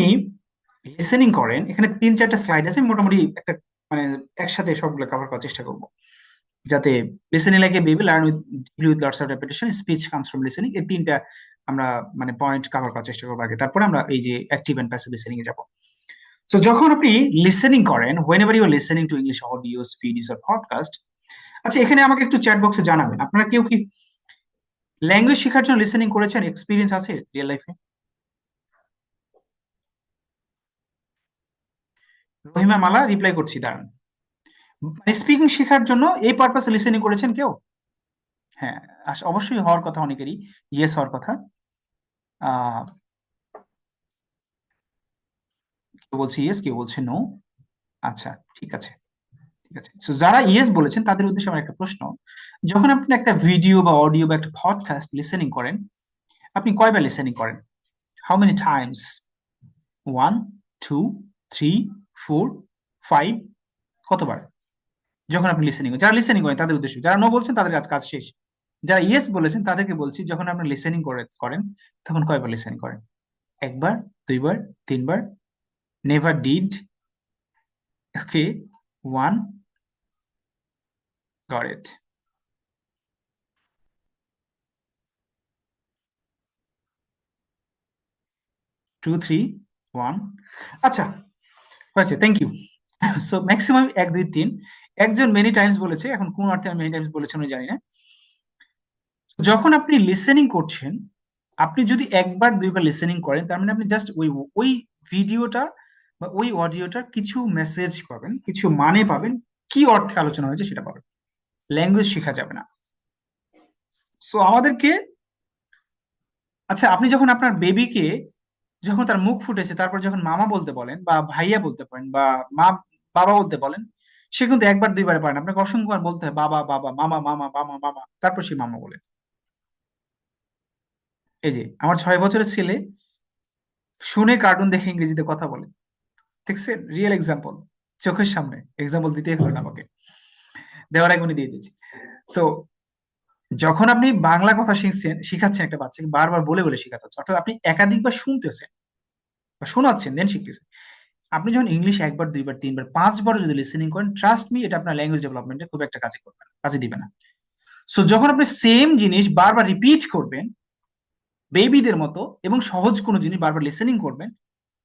[SPEAKER 1] লিসেনিং করেন, এখানে 3-4টা স্লাইড আছে, আমি মোটামুটি একটা মানে একসাথে সবগুলো কভার করার চেষ্টা করব, যাতে listening like a baby, learn with lots of repetition, speech comes from listening, এই তিনটা আমরা মানে পয়েন্ট কভার করার চেষ্টা করবো আগে, তারপরে আমরা এই যে অ্যাক্টিভ এন্ড প্যাসিভ লিসেনিং এ যাব। সো যখন আপনি লিসেনিং করেন, whenever you are listening to English audios, videos or podcast, আচ্ছা এখানে আমাকে একটু চ্যাট বক্সে জানাবেন, আপনারা কেউ কি ল্যাঙ্গুয়েজ শেখার জন্য লিসেনিং করেছেন, এক্সপিরিয়েন্স আছে রিয়েল লাইফে? রহিমা মালা রিপ্লাই করছি, দাঁড়ান। স্পিকিং শেখার জন্য এই পারপাসে লিসেনিং করেছেন কেউ? হ্যাঁ, অবশ্যই হওয়ার কথা অনেকেরই, ইয়েস হওয়ার কথা। আহ কেউ বলছে ইয়েস, কেউ বলছে নো। আচ্ছা, ঠিক আছে, ঠিক আছে। So, যারা ইয়েস বলেছেন তাদের উদ্দেশ্যে আমার একটা প্রশ্ন, যখন আপনি একটা ভিডিও বা অডিও বা একটা পডকাস্ট লিসেনিং করেন, আপনি কয়বার লিসেনিং করেন? How many Times? 1, 2, 3, 4, 5? কতবার? যখন আপনি লিসেনিং, যারা লিসেনিং করেন তাদের উদ্দেশ্যে, যারা নো বলছেন তাদের কাজ কাজ শেষ। যারা ইয়েস বলেছেন তাদেরকে বলছি, যখন আপনি লিসেনিং করেন তখন কয়বার লিসেনিং করেন? একবার, দুইবার, তিনবার? Never did? Okay, one, got it. 2, 3, 1। আচ্ছা, হয়েছে, থ্যাংক ইউ। So maximum 1, 2, 3। একজন মেনি টাইমস বলেছে, এখন কোন অর্থে মেনি টাইমস বলেছেন আমি জানি না। যখন আপনি লিসেনিং করছেন, আপনি যদি একবার দুইবার লিসেনিং করেন, তার মানে আপনি জাস্ট ওই ওই ভিডিওটা বা ওই অডিওটার কিছু মেসেজ পাবেন, কিছু মানে পাবেন, কি অর্থে আলোচনা হয়েছে সেটা পাবেন। ল্যাঙ্গুয়েজ শেখা যাবে না। সো আমাদেরকে, আচ্ছা আপনি যখন আপনার বেবিকে, যখন তার মুখ ফুটেছে, তারপর যখন মামা বলতে বলেন বা ভাইয়া বলতে পারেন বা মা, বাবা বলতে বলেন, সে কিন্তু একবার দুইবার পারে না, আপনাকে অসংখ্যবার বলতে হয় বাবা বাবা, মামা মামা, মামা মামা, তারপর সে মামা বলে। এই যে আমার 6 বছরের ছেলে শুনে কার্টুন দেখে ইংরেজিতে কথা বলে, দেখছেন? রিয়েল এক্সাম্পল, চোখের সামনে এক্সাম্পল দিতেই হলো না আমাকে, দেওয়ার আগে উনি দিয়ে দিয়েছে। সো যখন আপনি বাংলা কথা শিখাচ্ছেন একটা বাচ্চাকে, বারবার বলে বলে শেখাতে হচ্ছে, অর্থাৎ আপনি একাধিকবার শুনতেছেন বা শোনাচ্ছেন দেন শিখতেছেন। আপনি যখন ইংলিশ একবার, দুইবার, তিনবার, 5বার যদি লিসেনিং করেন, ট্রাস্ট মি, এটা আপনার ল্যাঙ্গুয়েজ ডেভেলপমেন্টে খুব একটা কাজে করবে না, কাজে দিবে না। সো যখন আপনি সেম জিনিস বারবার রিপিট করবেন বেবিদের মতো, এবং সহজ কোনো জিনিস বারবার লিসেনিং করবেন,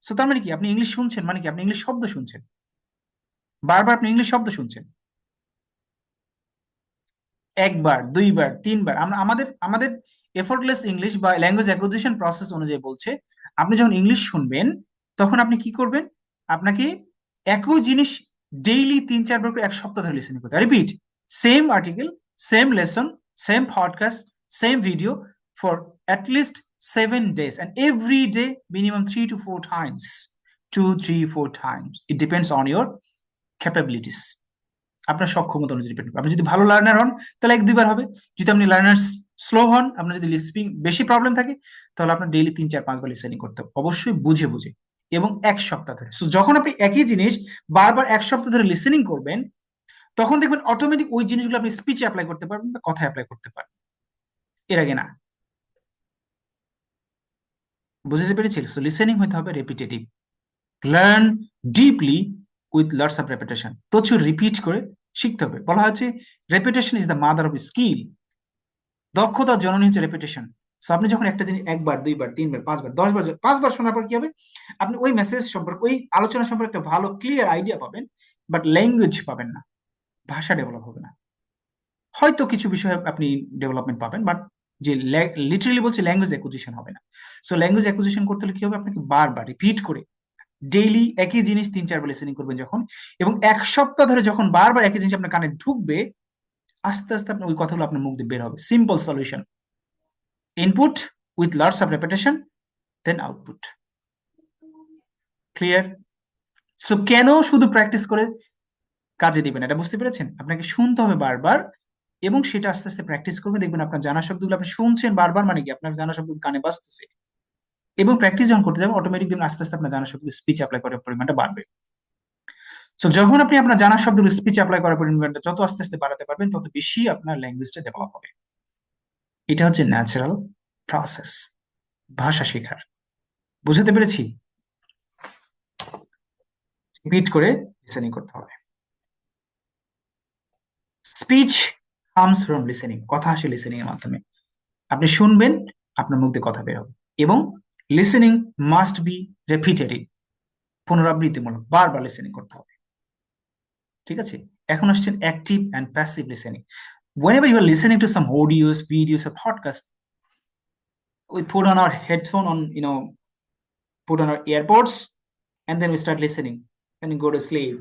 [SPEAKER 1] সো তার মানে কি, আপনি ইংলিশ শুনছেন, মানে কি আপনি ইংলিশ শব্দ শুনছেন, বারবার আপনি ইংলিশ শব্দ শুনছেন। একবার, দুইবার, তিনবার, আমরা আমাদের আমাদের এফোর্টলেস ইংলিশ বা ল্যাঙ্গুয়েজ অ্যাকুইজিশন প্রসেস অনুযায়ী বলছে, আপনি যখন ইংলিশ শুনবেন তখন আপনি কি করবেন, আপনাকে একই জিনিস ডেইলি 3-4 বার করে 1 সপ্তাহ ধরে লিসেন করতে, repeat same article, same lesson, same podcast, same video for at least 7 days, and every day minimum 3 to 4 times, 2, 3, 4 times. It depends on your capabilities, আপনার সক্ষমতা অনুযায়ী ডিপেন্ড করবে। আপনি যদি ভালো লার্নার হন তাহলে 1, 2বার হবে। যদি আপনি লার্নার স্লো হন, আপনার যদি লিসপিং বেশি প্রবলেম থাকে, তাহলে আপনার ডেইলি 3, 4, 5বার লিসেনিং করতে হবে, অবশ্যই বুঝে বুঝে এবং 1 সপ্তাহ ধরে। সো যখন আপনি একই জিনিস বারবার 1 সপ্তাহ ধরে লিসেনিং করবেন, তখন দেখবেন অটোমেটিক ওই জিনিসগুলো আপনি স্পিচে অ্যাপ্লাই করতে পারবেন বা কথায় অ্যাপ্লাই করতে পারবেন, এর আগে না। বুঝতে পেরেছি? সো লিসেনিং হতে হবে repetitive, learn deeply with lots of repetition, প্রচুর রিপিট করে শিখতে হবে। বলা হচ্ছে repetition is the mother of skill, দক্ষতার জননী হচ্ছে রেপিটেশন। সো আপনি যখন একটা জিনিস একবার, দুইবার, তিনবার, পাঁচবার, 10বার, 5বার শোনার পর কি হবে, আপনি ওই মেসেজ সম্পর্কে, ওই আলোচনা সম্পর্কে একটা ভালো ক্লিয়ার আইডিয়া পাবেন, বাট ল্যাঙ্গুয়েজ পাবেন না, ভাষা ডেভেলপ হবে না। হয়তো কিছু বিষয়ে আপনি ডেভেলপমেন্ট পাবেন, বাট যে লিটারালি বলছি ল্যাঙ্গুয়েজ অ্যাকুইজিশন হবে না। সো ল্যাঙ্গুয়েজ অ্যাকুইজিশন করতে হলে কি হবে, আপনাকে বারবার রিপিট করে ডেইলি একই জিনিস 3-4বার লিসেনিং করবেন যখন, এবং 1 সপ্তাহ ধরে যখন বারবার একই জিনিস আপনার কানে ঢুকবে, আস্তে আস্তে আপনার ওই কথাগুলো আপনার মুখ দিয়ে বের হবে। Simple solution, input with lots of repetition, then output. Clear? So কেন শুধু প্র্যাকটিস করে কাজে দিবেন, এটা বুঝতে পেরেছেন? আপনাকে শুনতে হবে বারবার, এবং সেটা আস্তে আস্তে প্র্যাকটিস করবে, দেখবেন আপনার জানা শব্দগুলো আপনি শুনছেন বারবার, মানে কি আপনার জানা শব্দ কানে বাজতেছে। এবং প্র্যাকটিস যখন করতে যাবেন, অটোমেটিক দেখবেন আস্তে আস্তে আপনার জানা শব্দ স্পিচ অ্যাপ্লাই করার পরিমাণটা বাড়বে। সো যখন আপনি আপনার জানা শব্দগুলো স্পিচ অ্যাপ্লাই করার পরিমাণটা যত আস্তে আস্তে বাড়াতে পারবেন, তত বেশি আপনার ল্যাঙ্গুয়েজটা ডেভেলপ হবে। এটা হচ্ছে ন্যাচারাল প্রসেস ভাষা শেখার। বুঝতে পেরেছি? রিপিট করে লিসেনিং করতে হবে। স্পিচ কামস ফ্রম লিসেনিং, কথা আসে লিসেনিং এর মাধ্যমে। আপনি শুনবেন, আপনার মুখ দিয়ে কথা বের হবে। এবং লিসেনিং মাস্ট বি রেপিটেটিভ, পুনরাবৃত্তিমূলক, বারবার লিসেনিং করতে হবে। ঠিক আছে? এখন আসছেন active and passive listening. Whenever you are listening to some audios, videos, or podcast, we put on our headphone on, put on our earpods, and then we start listening, and we go to sleep.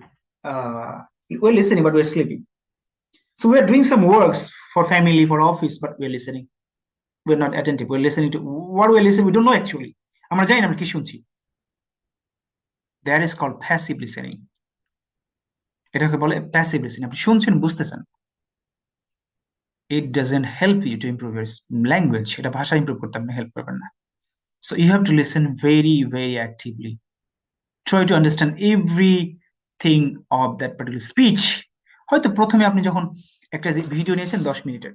[SPEAKER 1] We're listening, but we're sleeping. So we're doing some works for family, for office, but we're listening. We're not attentive. We're listening to what we're listening. We don't know actually. আমরা জানি না আমরা কি শুনছি। That is called passive listening. এটাকে বলে passive listening. আপনি শুনছেন, বুঝতেছেন, it doesn't help you to improve your language. এটা ভাষা ইমপ্রুভ করতে আপনি হেল্প করবেন না। So you have to listen very very actively, try to understand everything of that particular speech. হয়তো প্রথমে আপনি যখন একটা ভিডিও নিয়েছেন 10 মিনিটের,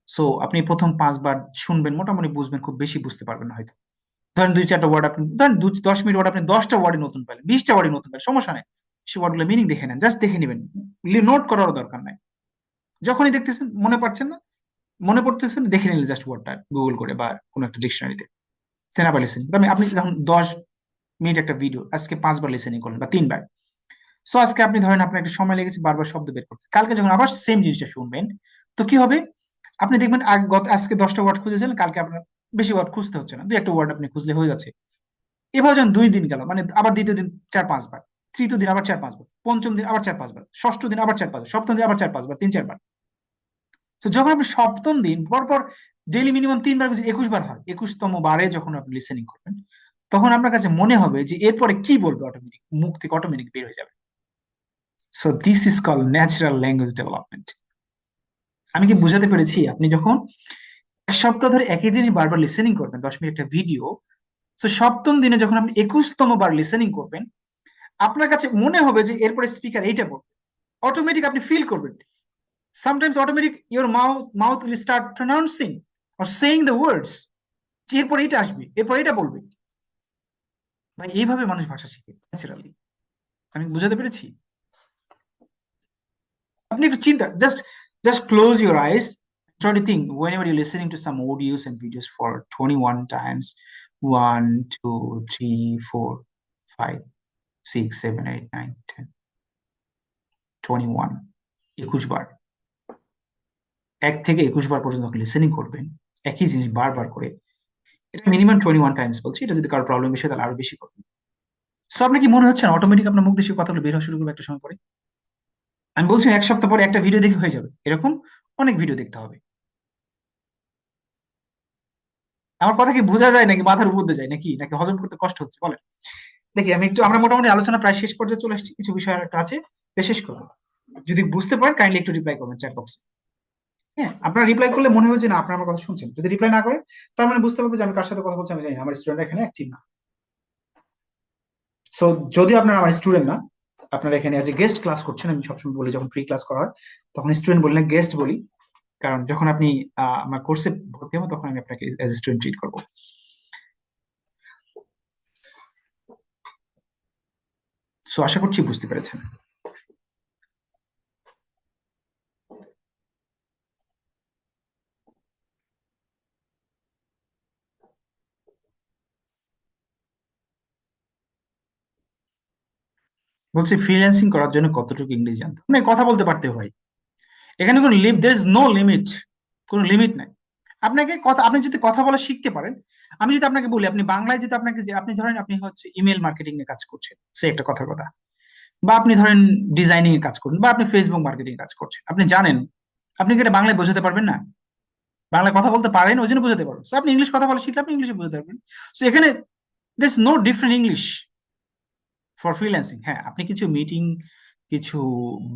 [SPEAKER 1] সো আপনি প্রথম 5বার শুনবেন, মোটামুটি বুঝবেন, খুব বেশি বুঝতে পারবেন না হয়তো। ধরেন 2-4টা ওয়ার্ড আপনি, ধরেন 10 মিনিট ওয়ার্ড আপনি 10টা ওয়ার্ডে নতুন পেলেন, 20টা ওয়ার্ডে নতুন পেলেন, সমস্যা নেই। সে ওয়ার্ডগুলো মিনিং দেখে নেন, জাস্ট দেখে নেবেন, নোট করারও দরকার নাই। যখনই দেখতেছেন মনে পারছেন না, মনে পড়তেছেন, দেখে নিলেন জাস্ট ওয়ার্ডটা গুগল করে বা কোনো একটা ডিকশনারিতে। তেনা আবার লিসেনিং, আপনি যখন 10 মিনিট একটা ভিডিও আজকে 5বার লিসেনিং করলেন বা 3বার, সো আজকে আপনি ধরেন আপনার একটা সময় লেগেছে বারবার শব্দ বের করতে, কালকে যখন আবার সেম জিনিসটা শুনবেন, তো কি হবে, আপনি দেখবেন আজকে 10টা ওয়ার্ড খুঁজেছিলেন, কালকে আপনার বেশি ওয়ার্ড খুঁজতে হচ্ছে না, 2-1টা ওয়ার্ড আপনি খুঁজলে হয়ে যাচ্ছে। এবার যখন 2 দিন গেল, মানে আবার দ্বিতীয় দিন 4-5বার, তৃতীয় দিন আবার 4-5বার, পঞ্চম দিন আবার 4-5বার, ষষ্ঠ দিন আবার 4-5বার, সপ্তম দিন আবার 4-5বার, 3-4বার। তো যখন আপনি সপ্তম দিন পরপর ডেইলি মিনিমাম 3বার, 21বার হয়, 21তম বারে যখন আপনি লিসেনিং করবেন, তখন আপনার কাছে মনে হবে যে এরপরে কি বলবে, অটোমেটিক মুখ থেকে অটোমেটিক বের হয়ে যাবে। So this is call natural language development. আমি কি বুঝাতে পেরেছি? আপনি যখন 1 সপ্তাহ ধরে একই জিনিস বারবার লিসেনিং করবেন, 10 মিনিট একটা ভিডিও, তো সপ্তম দিনে যখন আপনি 21তম বার লিসেনিং করবেন, আপনার কাছে মনে হবে যে এরপরে স্পিকার এইটা বলবে, অটোমেটিক আপনি ফিল করবেন। Sometimes automatic your mouth will start pronouncing or saying the words, যে এরপর এটা আসবে, এরপর এটা বলবে। মানে এইভাবে মানুষ ভাষা শিখে ন্যাচারালি। আমি বুঝাতে পেরেছি? আপনি একটু চিন্তা, just close your eyes, try to think whenever you're listening to some audios and videos for 21 times, 1 2 3 4 5 6 7 8 9 10 21, 21বার, 1 থেকে 21বার পর্যন্ত লিসেনিং করবেন একই জিনিস বারবার করে। এটা মিনিমাম 21 টাইমস বলছি, এটা যদি কারো প্রবলেম বেশি হয় তাহলে আরো বেশি করবেন। সো আপনার কি মনে হচ্ছে না অটোমেটিক আপনার মুখ দিয়ে সেই কথাগুলো বের হওয়া শুরু করবে একটা সময় পরে? আমি বলছি 1 সপ্তাহ পরে একটা ভিডিও দেখে হয়ে যাবে, এরকম অনেক ভিডিও দেখতে হবে। আমার কথা কি বোঝা যায় নাকি মাথার উপর দিয়ে যায়, নাকি নাকি হজম করতে কষ্ট হচ্ছে বলেন? দেখি আমি একটু, আমরা মোটামুটি আলোচনা প্রায় শেষ পর্যায়ে চলে আসছি, কিছু বিষয় আর একটা আছে, শেষ করবো। যদি বুঝতে পারেন কাইন্ডলি একটু রিপ্লাই করবেন চ্যাট বক্সে। হ্যাঁ, আপনারা রিপ্লাই করলে মনে হবে যে না, আপনারা আমার কথা শুনছেন। যদি রিপ্লাই না করে, তার মানে বুঝতে পারবে যে আমি কার সাথে কথা বলছি আমি জানি না, আমার স্টুডেন্ট এখানে অ্যাক্টিভ না। সো যদি আপনারা আমার স্টুডেন্ট না, আপনারা এখানে অ্যাজ এ গেস্ট ক্লাস করছেন, আমি সবসময় বলি যখন ফ্রি ক্লাস করা হয় তখন স্টুডেন্ট বলি না, গেস্ট বলি। কারণ যখন আপনি আমার কোর্সে ভর্তি হবেন তখন আমি আপনাকে অ্যাজ এ স্টুডেন্ট ট্রিট করবো। সো আশা করছি বুঝতে পেরেছেন। বলছি ফ্রিল্যান্সিং করার জন্য কতটুকু ইংরেজি জানতে হবে? মানে কথা বলতে পারতে হয়, এখানে কোনো দের ইজ নো লিমিট, কোনো লিমিট নাই। আপনাকে কথা, আপনি যদি কথা বলা শিখতে পারেন, আমি যদি আপনাকে বলি, আপনি বাংলায় যদি আপনাকে, যে আপনি ধরেন আপনি হচ্ছে ইমেল মার্কেটিং এ কাজ করছেন, সে একটা কথার কথা, বা আপনি ধরেন ডিজাইনিং এ কাজ করুন, বা আপনি ফেসবুক মার্কেটিং এ কাজ করছেন, আপনি জানেন, আপনি কি এটা বাংলায় বোঝাতে পারবেন না? বাংলায় কথা বলতে পারেন, ওই জন্য বোঝাতে পারবেন। So, আপনি ইংলিশ কথা বলা শিখলে আপনি ইংলিশে বোঝাতে পারবেন। তো এখানে there's no different English for freelancing. হ্যাঁ, আপনি কিছু মিটিং, কিছু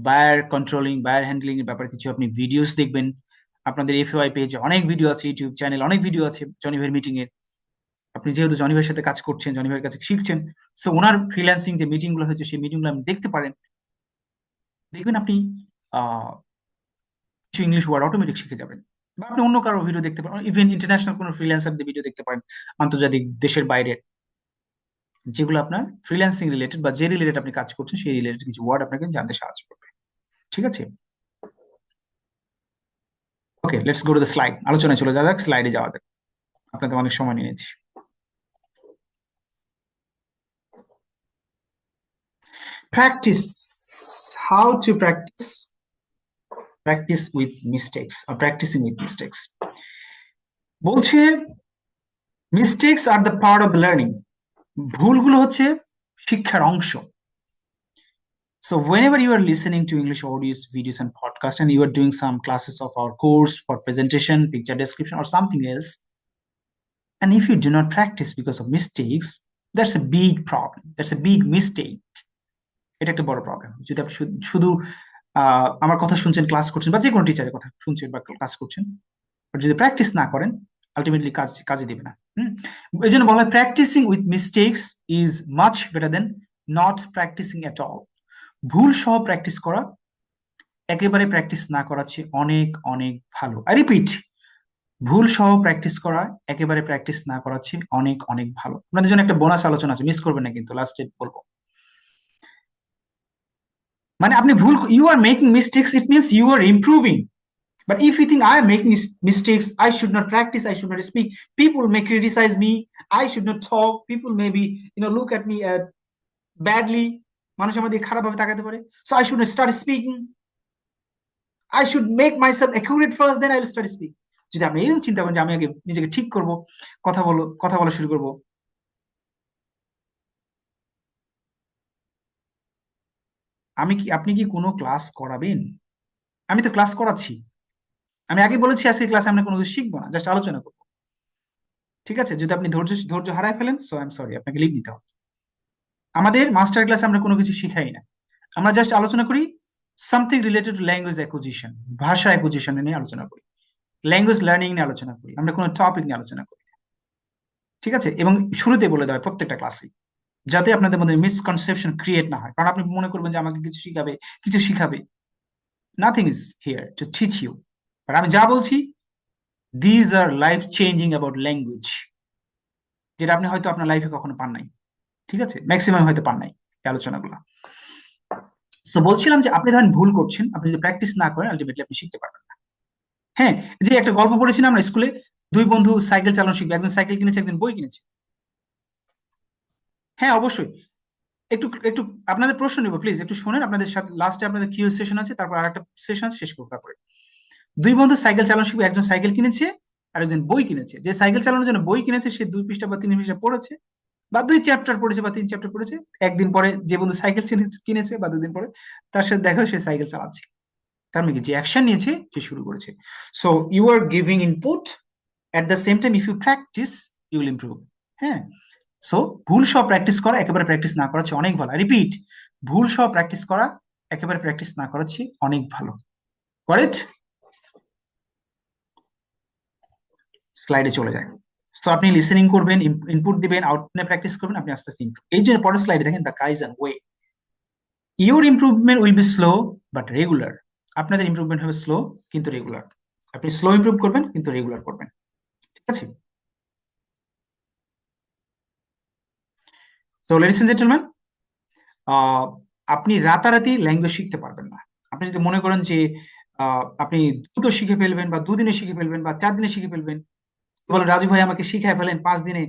[SPEAKER 1] বায়ার কন্ট্রোলিং, বায়ার হ্যান্ডলিং এর ব্যাপারে কিছু আপনি ভিডিওস দেখবেন। আপনাদের এফওয়াই পেজে অনেক ভিডিও আছে, ইউটিউব চ্যানেল অনেক ভিডিও আছে জনি ভাইয়ের মিটিং এর। আপনি যেহেতু জনি ভাইয়ের সাথে কাজ করছেন, জনি ভাইয়ের কাছে শিখছেন, সো ওনার ফ্রিল্যান্সিং যে মিটিং গুলো হয়েছে সেই মিটিং গুলো আপনি দেখতে পারেন। দেখবেন আপনি আহ কিছু ইংলিশ ওয়ার্ড অটোমেটিক শিখে যাবেন। বা আপনি অন্য কারো ভিডিও দেখতে পারেন, ইভেন ইন্টারন্যাশনাল কোনো ফ্রিল্যান্সারদের ভিডিও দেখতে পারেন, আন্তর্জাতিক দেশের বাইরে, যেগুলো আপনার ফ্রিল্যান্সিং রিলেটেড বা যে রিলেটেড আপনি কাজ করছেন সেই রিলেটেড কিছু ওয়ার্ড আপনাকে জানতে সাহায্য করবে। ঠিক আছে, okay, let's go to the slide. আলোচনায় চলে যাওয়া যাক, স্লাইডে যাওয়া যাক, আপনাদের অনেক সময় নিয়েছি। Practice, how to practice, practice with mistakes আর প্র্যাকটিসিং উইথ মিস্টেক্স। বলছে mistakes are the part of learning, ভুলগুলো হচ্ছে শিক্ষার অংশ। So whenever you are listening to English audios, videos, and podcasts, and you are doing some classes of our course for presentation, picture description, or something else, and if you do not practice because of mistakes, that's a big problem. That's a big mistake. এটা একটা বড় problem. যদি আপনি শুধু আমার কথা শুনছেন, class করছেন, বা যে কোনো টিচারের কথা শুনছেন বা ক্লাস করছেন, বাট যদি প্র্যাকটিস না করেন, আলটিমেটলি কাজে দিবে না। এই জন্য বলা হয় practicing with mistakes is much better than not practicing at all. ভুল সহ প্র্যাকটিস করা একেবারে প্র্যাকটিস না করার চেয়ে অনেক অনেক ভালো। আই রিপিট, ভুল সহ প্র্যাকটিস করা একেবারে প্র্যাকটিস না করার চেয়ে অনেক অনেক ভালো। আপনাদের জন্য একটা বোনাস আলোচনা আছে, মিস করবেন না কিন্তু, লাস্টে বলবো। মানে আপনি ভুল, you are making mistakes, it means you are improving. But if you think I am making mistakes, I should not practice, I should not speak, people may criticize me, I should not talk, people may be, look at me badly, মানুষ আমাদের খারাপ ভাবে তাকাতে পারে, so I should not start speaking, I should make myself accurate first, then I will start speaking. যদি আপনি এরকম চিন্তা করেন যে আমি আগে নিজেকে ঠিক করব, কথা বলা শুরু করব, আপনি কি কোনো ক্লাস করাবেন? আমি তো ক্লাস করাচ্ছি। আমি আগে বলেছি আজকে ক্লাসে আমরা কোনো কিছু শিখবো না, জাস্ট আলোচনা করবো। ঠিক আছে, যদি আপনি ধৈর্য ধৈর্য হারায় ফেলেন, সো আই এম সরি, আপনাকে লিভ নিতে হবে। আমাদের মাস্টার ক্লাসে আমরা কোনো কিছু শিখাই না, আমরা জাস্ট আলোচনা করি something related to language acquisition, ভাষা অ্যাকুজিশন নিয়ে আলোচনা করি, ল্যাঙ্গুয়েজ লার্নিং নিয়ে আলোচনা করি, আমরা কোনো টপিক নিয়ে আলোচনা করি। ঠিক আছে, এবং শুরুতে বলে দেওয়া হয় প্রত্যেকটা ক্লাসে, যাতে আপনাদের মধ্যে মিসকনসেপশন ক্রিয়েট না হয়। কারণ আপনি মনে করবেন যে আমাকে কিছু শিখাবে। Nothing is here to teach you, আর আমি যা বলছি, these are life changing about language, যেটা আপনি হয়তো আপনার লাইফে কখনো পান নাই। ঠিক আছে, ম্যাক্সিমাম হয়তো পান নাই এই আলোচনাগুলো। সো বলছিলাম যে আপনি ধরেন ভুল করছেন, আপনি যদি প্র্যাকটিস না করেন, আলটিমেটলি আপনি শিখতে পারবেন না। হ্যাঁ, যে একটা গল্প পড়েছিলাম আমরা স্কুলে, দুই বন্ধু সাইকেল চালানো শিখবে, একজন সাইকেল কিনেছে, একজন বই কিনেছে। হ্যাঁ, অবশ্যই। একটু একটু আপনাদের প্রশ্ন নিব, প্লিজ একটু শোনেন, আপনাদের সাথে লাস্টে আপনাদের কিউএস সেশন আছে, তারপর আরেকটা সেশন আছে, শেষ করবো তারপরে। দুই বন্ধু সাইকেল চালানো শিখবে, একজন সাইকেল কিনেছে আর একজন বই কিনেছে। যে সাইকেল চালানোর জন্য বই কিনেছে সে 2 পৃষ্ঠা বা 3 পৃষ্ঠা পড়েছে, বা 2 চ্যাপ্টার পড়েছে বা 3 চ্যাপ্টার পড়েছে। একদিন পরে যে বন্ধু সাইকেল কিনেছে বা 2 দিন পরে তার সাথে দেখা হয় সে সাইকেল চালাচ্ছে। তার মানে কি, যে অ্যাকশন নিয়েছে সে শুরু করেছে। So you are giving input, at the same time if you practice you will improve. হ্যাঁ, সো ভুল সহ প্র্যাকটিস করা একেবারে প্র্যাকটিস না করার চেয়ে অনেক ভালো। রিপিট, ভুল সহ প্র্যাকটিস করা একেবারে প্র্যাকটিস না করার চেয়ে অনেক ভালো। কারেক্ট, স্লাইডে চলে যায়। সো আপনি লিসেনিং করবেন, ইনপুট দিবেন, আউটপুটে প্র্যাকটিস করবেন, আপনি আস্তে আস্তে improve। এই জন্য পরের স্লাইডে দেখেন the kaizen way, your improvement will be slow but regular. আপনাদের ইমপ্রুভমেন্ট হবে স্লো কিন্তু রেগুলার। আপনি স্লো ইমপ্রুভ করবেন কিন্তু রেগুলার করবেন। ঠিক আছে, তো লেডিস এন্ড জেন্টলম্যান, আপনি রাতারাতি ল্যাঙ্গুয়েজ শিখতে পারবেন না। আপনি যদি মনে করেন যে আপনি দ্রুত শিখে ফেলবেন, বা 2 দিনে শিখে ফেলবেন, বা 4 দিনে শিখে ফেলবেন, বলেন রাজু ভাই আমাকে শিখায় ফেলেন 5 দিনে,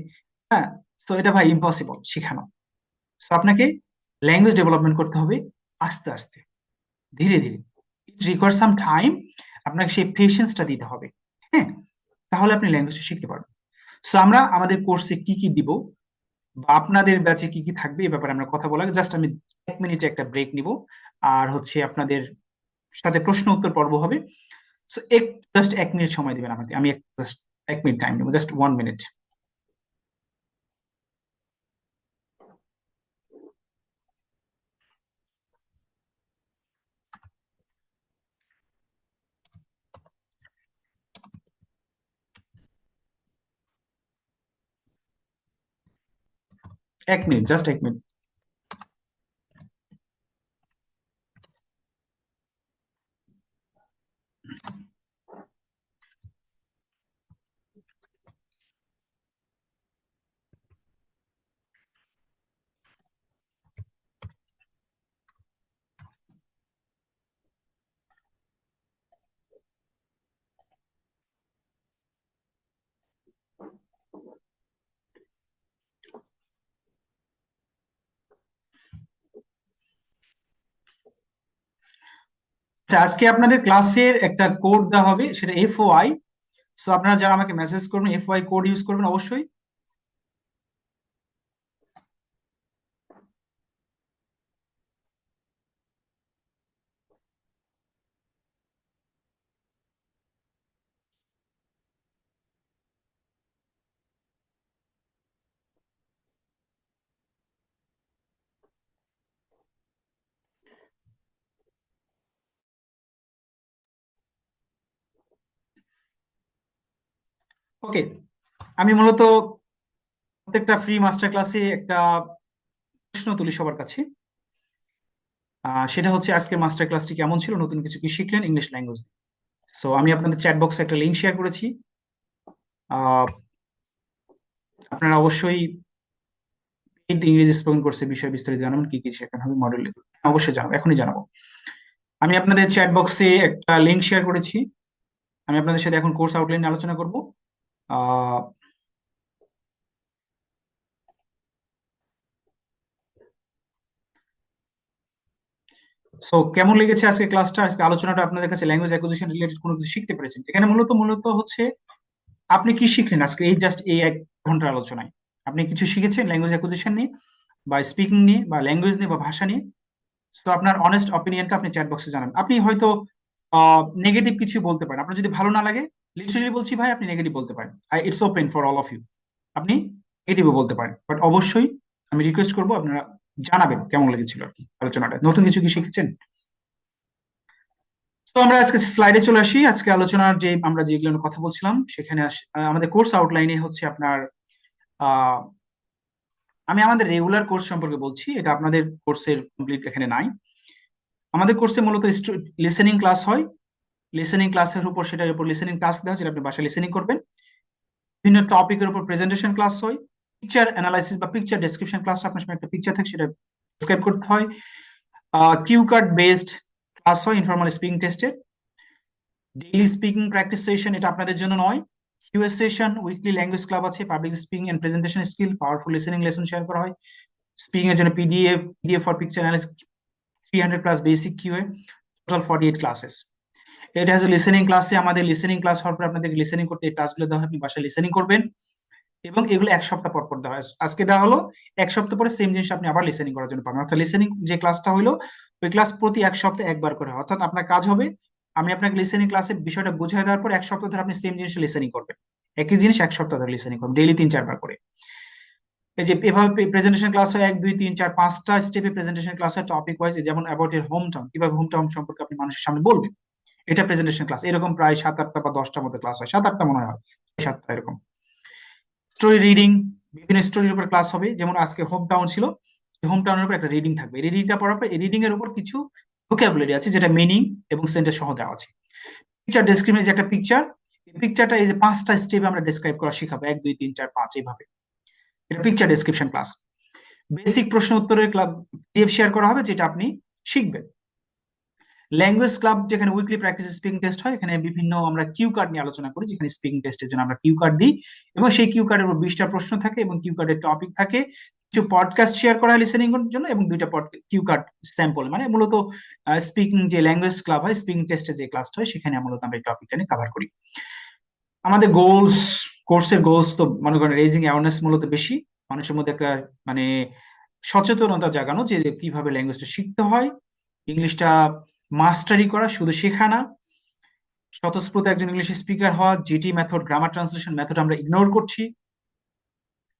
[SPEAKER 1] হ্যাঁ, তো এটা ভাই ইম্পসিবল শিখানো। তো আপনাকে ল্যাঙ্গুয়েজ ডেভেলপমেন্ট করতে হবে আস্তে আস্তে, ধীরে ধীরে। ইট রিকোয়ার সাম টাইম। আপনাকে সেই পেশেন্সটা দিতে হবে। হ্যাঁ, তাহলে আপনি ল্যাঙ্গুয়েজটা শিখতে পারবেন। সো আমরা আমাদের কোর্সে কি কি দিব বা আপনাদের ব্যাচে কি কি থাকবে এই ব্যাপারে আমরা কথা বলা, জাস্ট আমি 1 মিনিটে একটা ব্রেক নিব। আর হচ্ছে আপনাদের সাথে প্রশ্ন উত্তর পর্ব হবে। সো জাস্ট 1 মিনিট সময় দিবেন আমাকে, আমি জাস্ট 1 মিনিট টাইম নেবো, just 1 minute. 1 minute, just 1 minute. আচ্ছা, আজকে আপনাদের ক্লাসের একটা কোড দেওয়া হবে, সেটা FOI। সো আপনারা যারা আমাকে মেসেজ করবেন, FOI কোড ইউজ করবেন অবশ্যই। ওকে, আমি মূলত প্রত্যেকটা ফ্রি মাস্টার ক্লাসে একটা প্রশ্ন তুলি সবার কাছে। সেটা হচ্ছে আজকের মাস্টার ক্লাসটি কেমন ছিল, নতুন কিছু কি শিখলেন ইংলিশ ল্যাঙ্গুয়েজ। সো আমি আপনাদের চ্যাট বক্সে একটা লিঙ্ক শেয়ার করেছি। আহ, আপনারা অবশ্যই ইংরেজি স্পোকেন কোর্সের বিষয়ে বিস্তারিত জানাবেন, কি কি শেখানো হবে মডেল। অবশ্যই জানাবো, এখনই জানাবো। আমি আপনাদের চ্যাট বক্সে একটা লিঙ্ক শেয়ার করেছি। আমি আপনাদের সাথে এখন কোর্স আউটলাইন আলোচনা করব। আহ তো কেমন লেগেছে আজকে ক্লাসটা, আজকে আলোচনাটা আপনাদের কাছে? ল্যাঙ্গুয়েজ অ্যাকুইজিশন রিলেটেড কোনো কিছু শিখতে পেরেছেন? এখানে মূলত মূলত হচ্ছে আপনি কি শিখলেন আজকে এই জাস্ট এই 1 ঘন্টার আলোচনায়? আপনি কিছু শিখেছেন ল্যাঙ্গুয়েজ অ্যাকুইজিশন নিয়ে বা স্পিকিং নিয়ে বা ল্যাঙ্গুয়েজ নিয়ে বা ভাষা নিয়ে? তো আপনার অনেস্ট অপিনিয়নটা আপনি চ্যাট বক্সে জানান। আপনি হয়তো নেগেটিভ কিছু বলতে পারেন, আপনার যদি ভালো না লাগে, লিটারালি বলছি ভাই, আপনি নেগেটিভ বলতে পারেন। It's open for all of you. আপনি নেগেটিভও বলতে পারেন, বাট অবশ্যই আমি রিকোয়েস্ট করবো আপনারা জানাবেন কেমন লেগেছিল আর কি আলোচনাটা, নতুন কিছু কি শিখেছেন। তো আমরা আজকে স্লাইডে চলে আসি। আজকে আলোচনার যে আমরা যেগুলো নিয়ে কথা বলছিলাম সেখানে আমাদের কোর্স আউটলাইনে হচ্ছে আপনার আহ আমি আমাদের রেগুলার কোর্স সম্পর্কে বলছি, এটা আপনাদের কোর্সের কমপ্লিট এখানে নাই। আমাদের কোর্সে মূলত লিসেনিং ক্লাস হয়। লিসেনিং ক্লাসের উপর, সেটার উপর লিসেনিং ক্লাস দেওয়া, যেটা আপনি বাসায় লিসেনিং করবেন। বিভিন্ন টপিকের উপর প্রেজেন্টেশন ক্লাস হয়। পিকচার অ্যানালাইসিস বা পিকচার ডেসক্রিপশন ক্লাস, আপনার সামনে একটা পিকচার থাকে, সেটা ডেসক্রাইব করতে হয়। কিউ কার্ড বেসড ক্লাস হয় ইনফর্মাল স্পিকিং টেস্টের। ডেইলি স্পিকিং প্র্যাকটিস সেশন, এটা আপনাদের জন্য নয়। QS session, weekly language club আছে, public speaking and presentation skill, powerful listening lesson share করা হয়। স্পিকিং এর জন্য PDF for picture analysis, 300+ basic QA, total 48 classes. এটা হচ্ছে লিসেনিং ক্লাসে, আমাদের লিসেনিং ক্লাস হওয়ার পর আপনাদের লিসেনিং করতে এই টাস্কগুলো দেওয়া হয়, আপনি বাসায় লিসেনিং করবেন। এবং এগুলো 1 সপ্তাহ পর পর দেওয়া হয়। আজকে দেওয়া হলো, 1 সপ্তাহ পরে সেম জিনিস আপনি আবার লিসেনিং করার জন্য পাবেন। অর্থাৎ লিসেনিং যে ক্লাসটা হলো, ওই ক্লাস প্রতি 1 সপ্তাহে একবার করে হয়। অর্থাৎ আপনার কাজ হবে, আমি আপনাকে লিসেনিং ক্লাসে বিষয়টা বুঝিয়ে দেওয়ার পর 1 সপ্তাহ ধরে আপনি সেম জিনিস লিসেনিং করবেন। একই জিনিস 1 সপ্তাহ ধরে লিসেনিং করবেন, ডেইলি 3-4 বার করে। এই যে এভাবে প্রেজেন্টেশন ক্লাস হয়, 1 2 3 4 5টা স্টেপে প্রেজেন্টেশন ক্লাস হয় টপিক ওয়াইজ। যেমন অ্যাবাউট এর হোম টাউন, কিভাবে হোম টাউন সম্পর্কে আপনি মানুষের সামনে বলবেন, এটা প্রেজেন্টেশন ক্লাস। এরকম প্রায় 7-8টা বা 10টার মধ্যে ক্লাস হয়, 7-8টা মনে হয়, 7টা এরকম। স্টোরি রিডিং, বিভিন্ন স্টোরির উপর ক্লাস হবে। যেমন আজকে হোম টাউন ছিল, হোম টাউনের উপর একটা রিডিং থাকবে। এই রিডিংটা পড়ার পর এই রিডিং এর উপর কিছু ভোকাবুলারি আছে, যেটা মিনিং এবং সেন্টেন্স সহ দেওয়া আছে। পিকচার ডেসক্রিপশন, যে একটা পিকচার, এই পিকচারটা এই যে 5টা স্টেপে আমরা ডেসক্রাইব করা শিখাবো, 1 2 3 4 5 এইভাবে। এটা পিকচার ডেসক্রিপশন ক্লাস। বেসিক প্রশ্ন উত্তরের ক্লাব পিডিএফ শেয়ার করা হবে, যেটা আপনি শিখবেন। ল্যাঙ্গুয়েজ ক্লাব, যেখানে উইকলি প্র্যাকটিস স্পিকিং টেস্ট হয়, এখানে বিভিন্ন আমরা কিউ কার্ড নিয়ে আলোচনা করি, যেখানে স্পিকিং টেস্টের জন্য আমরা কিউ কার্ড দিই। এবং সেই কিউ কার্ডের উপর 20টা প্রশ্ন থাকে এবং কিউ কার্ডের টপিক থাকে। কিছু পডকাস্ট শেয়ার করা হয় লিসেনিং এর জন্য, এবং দুইটা কিউ কার্ড স্যাম্পল, মানে মূলত স্পিকিং যে ল্যাঙ্গুয়েজ ক্লাব হয়, স্পিকিং টেস্টে যে ক্লাসটা হয়, সেখানে মূলত আমরা এই টপিকটা নিয়ে কভার করি। আমাদের গোলস, কোর্সের গোলস তো মনে করেন রেজিং অ্যাওয়ারনেস মূলত বেশি, মানুষের মধ্যে একটা মানে সচেতনতা জাগানো যে কিভাবে ল্যাঙ্গুয়েজটা শিখতে হয়, ইংলিশটা মাস্টারি করা, শুধু শেখা না, স্বতঃস্ফূর্ত একজন ইংলিশ স্পিকার হওয়া। GT method, grammar translation method আমরা ইগনোর করছি।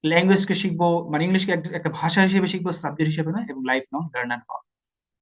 [SPEAKER 1] ল্যাঙ্গুয়েজকে শিখবো মানে ইংলিশকে একটা ভাষা হিসেবে শিখবো, সাবজেক্ট হিসেবে না, এবং লাইফ লং লার্নার হওয়া।